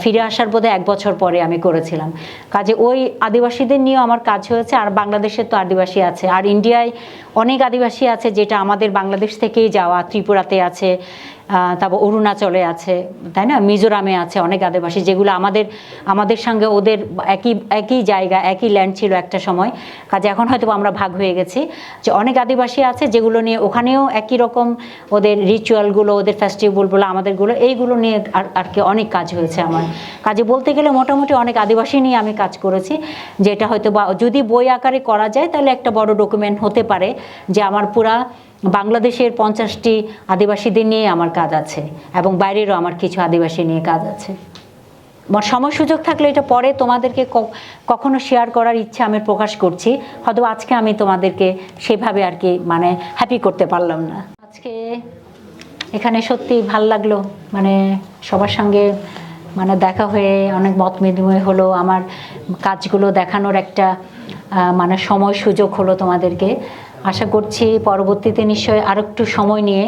Speaker 2: ফিরে আসার বোধহয় 1 বছর পরে আমি করেছিলাম। কাজে ওই আদিবাসীদের নিয়েও আমার কাজ হয়েছে। আর বাংলাদেশের তো আদিবাসী আছে, আর ইন্ডিয়ায় অনেক আদিবাসী আছে যেটা আমাদের বাংলাদেশ থেকেই যাওয়া, ত্রিপুরাতে আছে, তারপর অরুণাচলে আছে, তাই না, মিজোরামে আছে অনেক আদিবাসী, যেগুলো আমাদের সঙ্গে ওদের একই জায়গা, একই ল্যান্ড ছিল একটা সময়। কাজে এখন হয়তো আমরা ভাগ হয়ে গেছি, যে অনেক আদিবাসী আছে যেগুলো নিয়ে ওখানেও একই রকম ওদের রিচুয়ালগুলো, ওদের ফেস্টিভ্যালগুলো, আমাদেরগুলো, এইগুলো নিয়ে আর কি অনেক কাজ হয়েছে আমার। কাজে বলতে গেলে মোটামুটি অনেক আদিবাসী নিয়ে আমি কাজ করেছি, যেটা হয়তো বা যদি বই আকারে করা যায় তাহলে একটা বড় ডকুমেন্ট হতে পারে, যে আমার পুরা বাংলাদেশের 50টি আদিবাসীদের নিয়ে আমার কাজ আছে, এবং বাইরেরও আমার কিছু আদিবাসী নিয়ে কাজ আছে। আমার সময় সুযোগ থাকলে এটা পরে তোমাদেরকে কখনো শেয়ার করার ইচ্ছা আমি প্রকাশ করছি, হয়তো আজকে আমি তোমাদেরকে সেভাবে আর কি মানে হ্যাপি করতে পারলাম না। আজকে এখানে সত্যি ভাল লাগলো, মানে সবার সঙ্গে মানে দেখা হয়ে অনেক মত বিনিময় হলো, আমার কাজগুলো দেখানোর একটা মানে সময় সুযোগ হলো তোমাদেরকে। আশা করছি পরবর্তীতে নিশ্চয়ই আরও একটু সময় নিয়ে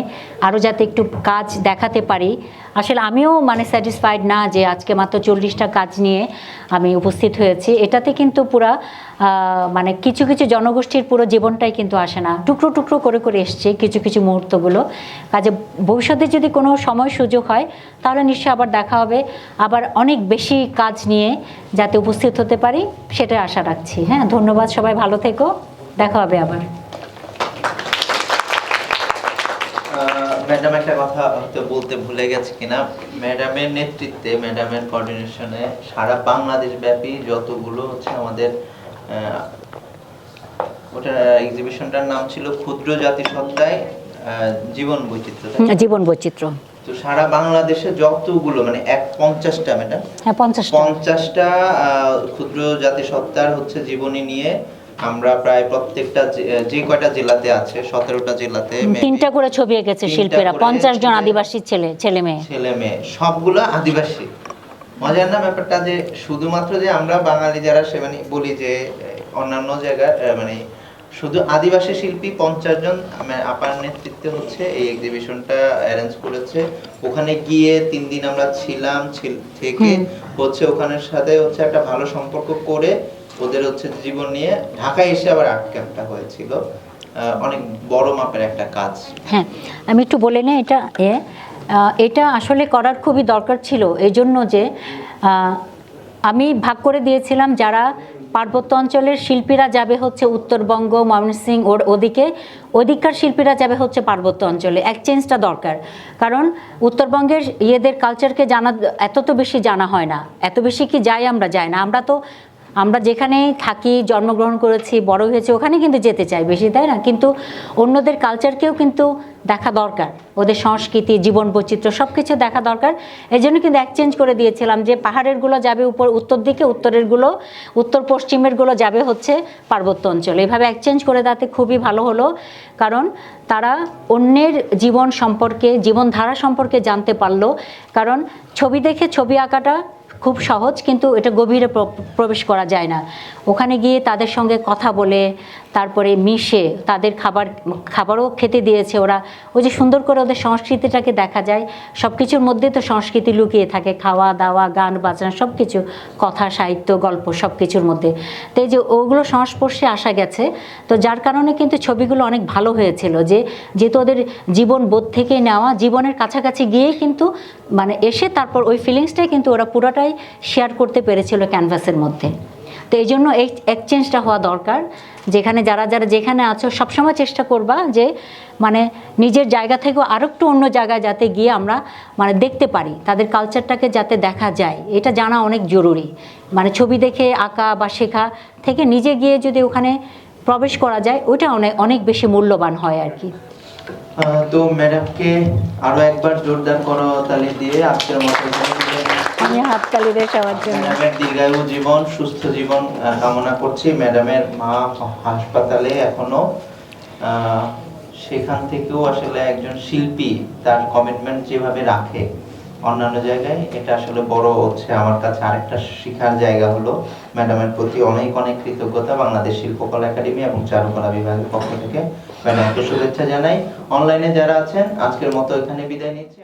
Speaker 2: আরও যাতে একটু কাজ দেখাতে পারি। আসলে আমিও মানে স্যাটিসফাইড না যে আজকে মাত্র 40টা কাজ নিয়ে আমি উপস্থিত হয়েছি। এটাতে কিন্তু পুরা মানে কিছু কিছু জনগোষ্ঠীর পুরো জীবনটাই কিন্তু আসে না, টুকরো টুকরো করে করে এসছে কিছু কিছু মুহূর্তগুলো। কাজে ভবিষ্যতে যদি কোনো সময় সুযোগ হয় তাহলে নিশ্চয়ই আবার দেখা হবে, আবার অনেক বেশি কাজ নিয়ে যাতে উপস্থিত হতে পারি সেটাই আশা রাখছি। হ্যাঁ, ধন্যবাদ, সবাই ভালো থেকো, দেখা হবে আবার।
Speaker 3: ম্যাডাম একটা কথা হয়তো বলতে ভুলে গেছে কিনা, ম্যাডামের নেতৃত্বে, ম্যাডামের কোঅর্ডিনেশনে সারা বাংলাদেশ ব্যাপী যতগুলো হচ্ছে আমাদের ওটা এক্সিবিশনটার নাম ছিল ক্ষুদ্র জাতিসত্তায় জীবন বৈচিত্র্য।
Speaker 2: জীবন বৈচিত্র্য।
Speaker 3: তো সারা বাংলাদেশে যতগুলো মানে 50টা ম্যাডাম,
Speaker 2: হ্যাঁ
Speaker 3: 50টা ক্ষুদ্র জাতিসত্তার হচ্ছে জীবনী নিয়ে আমরা প্রায় প্রত্যেকটা যে কয়টা জেলাতে আছে 17টা জেলাতে
Speaker 2: 3টা করে ছবি এঁকেছে শিল্পীরা, 50 জন আদিবাসী ছেলে মেয়ে
Speaker 3: সবগুলো আদিবাসী। মজার না ব্যাপারটা যে শুধুমাত্র যে আমরা বাঙালি যারা সে মানে বলি যে অন্যান্য জায়গার মানে শুধু আদিবাসী শিল্পী 50 জন আপার নেতৃত্বে হচ্ছে এই এক্সিবিশনটা অ্যারেঞ্জ করেছে। ওখানে গিয়ে 3 দিন আমরা ছিলাম, থেকে হচ্ছে ওখানের সাথে হচ্ছে একটা ভালো সম্পর্ক করে ওদের হচ্ছে জীবন নিয়ে ঢাকায় এসে আবার আর্ট ক্যাম্পটা হয়েছিল। অনেক বড় মাপের একটা কাজ।
Speaker 2: হ্যাঁ, আমি একটু বলে নিই, এটা আসলে করার খুবই দরকার ছিল, এই জন্য যে আমি ভাগ করে দিয়েছিলাম যারা পার্বত্য অঞ্চলের শিল্পীরা যাবে হচ্ছে উত্তরবঙ্গ, ময়মনসিংহ ওদিককার শিল্পীরা যাবে হচ্ছে পার্বত্য অঞ্চলে। এক্সচেঞ্জটা দরকার, কারণ উত্তরবঙ্গের ইয়েদের কালচারকে এত তো বেশি জানা হয় না, এত বেশি কি যাই আমরা যাই না, আমরা যেখানে থাকি, জন্মগ্রহণ করেছি, বড় হয়েছে ওখানে কিন্তু যেতে চাই বেশি, তাই না? কিন্তু অন্যদের কালচারকেও কিন্তু দেখা দরকার, ওদের সংস্কৃতি, জীবন বৈচিত্র্য সব কিছু দেখা দরকার। এই জন্য কিন্তু এক্সচেঞ্জ করে দিয়েছিলাম যে পাহাড়েরগুলো যাবে উত্তর দিকে, উত্তর পশ্চিমেরগুলো যাবে হচ্ছে পার্বত্য অঞ্চলে। এইভাবে এক্সচেঞ্জ করে দেওয়াতে খুবই ভালো হলো, কারণ তারা অন্যের জীবন সম্পর্কে, জীবনধারা সম্পর্কে জানতে পারলো। কারণ ছবি দেখে ছবি আঁকাটা খুব সহজ, কিন্তু এটা গভীরে প্রবেশ করা যায় না। ওখানে গিয়ে তাদের সঙ্গে কথা বলে, তারপরে মিশে, তাদের খাবারও খেতে দিয়েছে ওরা, ওই যে সুন্দর করে ওদের সংস্কৃতিটাকে দেখা যায়। সব কিছুর মধ্যে তো সংস্কৃতি লুকিয়ে থাকে, খাওয়া দাওয়া, গান বাজনা সব কিছু, কথা সাহিত্য গল্প সব কিছুর মধ্যে। তো এই যে ওগুলো সংস্পর্শে আসা গেছে, তো যার কারণে কিন্তু ছবিগুলো অনেক ভালো হয়েছিল, যেহেতু ওদের জীবন বোধ থেকে নেওয়া, জীবনের কাছাকাছি গিয়েই কিন্তু মানে এসে তারপর ওই ফিলিংসটাই কিন্তু ওরা পুরোটাই শেয়ার করতে পেরেছিল ক্যানভাসের মধ্যে। তো এই জন্য এই এক্সচেঞ্জটা হওয়া দরকার। যারা যেখানে আছো সবসময় চেষ্টা করবা যে মানে নিজের জায়গা থেকেও আরও একটু অন্য জায়গায় যাতে গিয়ে আমরা মানে দেখতে পারি, তাদের কালচারটাকে যাতে দেখা যায়, এটা জানা অনেক জরুরি। মানে ছবি দেখে আঁকা বা শেখা থেকে নিজে গিয়ে যদি ওখানে প্রবেশ করা যায়, ওইটা অনেক বেশি মূল্যবান হয় আর কি।
Speaker 3: তো ম্যাডামকে আরো একবার জোরদার করতালি দিয়ে আজকের মতো
Speaker 2: আমি হাততালি দিয়ে সবার জন্য
Speaker 3: ম্যাডামের দীর্ঘায়ু জীবন, সুস্থ জীবন কামনা করছি। ম্যাডামের মা হাসপাতালে এখনো, সেখান থেকেও আসলে একজন শিল্পী তার কমিটমেন্ট যেভাবে রাখে অন্যান্য জায়গায়, এটা আসলে বড় হচ্ছে আমার কাছে আরেকটা শিখার জায়গা হলো। ম্যাডামের প্রতি অনেক কৃতজ্ঞতা বাংলাদেশ শিল্পকলা একাডেমি এবং চারুকলা বিভাগের পক্ষ থেকে ম্যাডামকে শুভেচ্ছা জানাই। অনলাইনে যারা আছেন আজকের মতো এখানে বিদায় নিচ্ছি।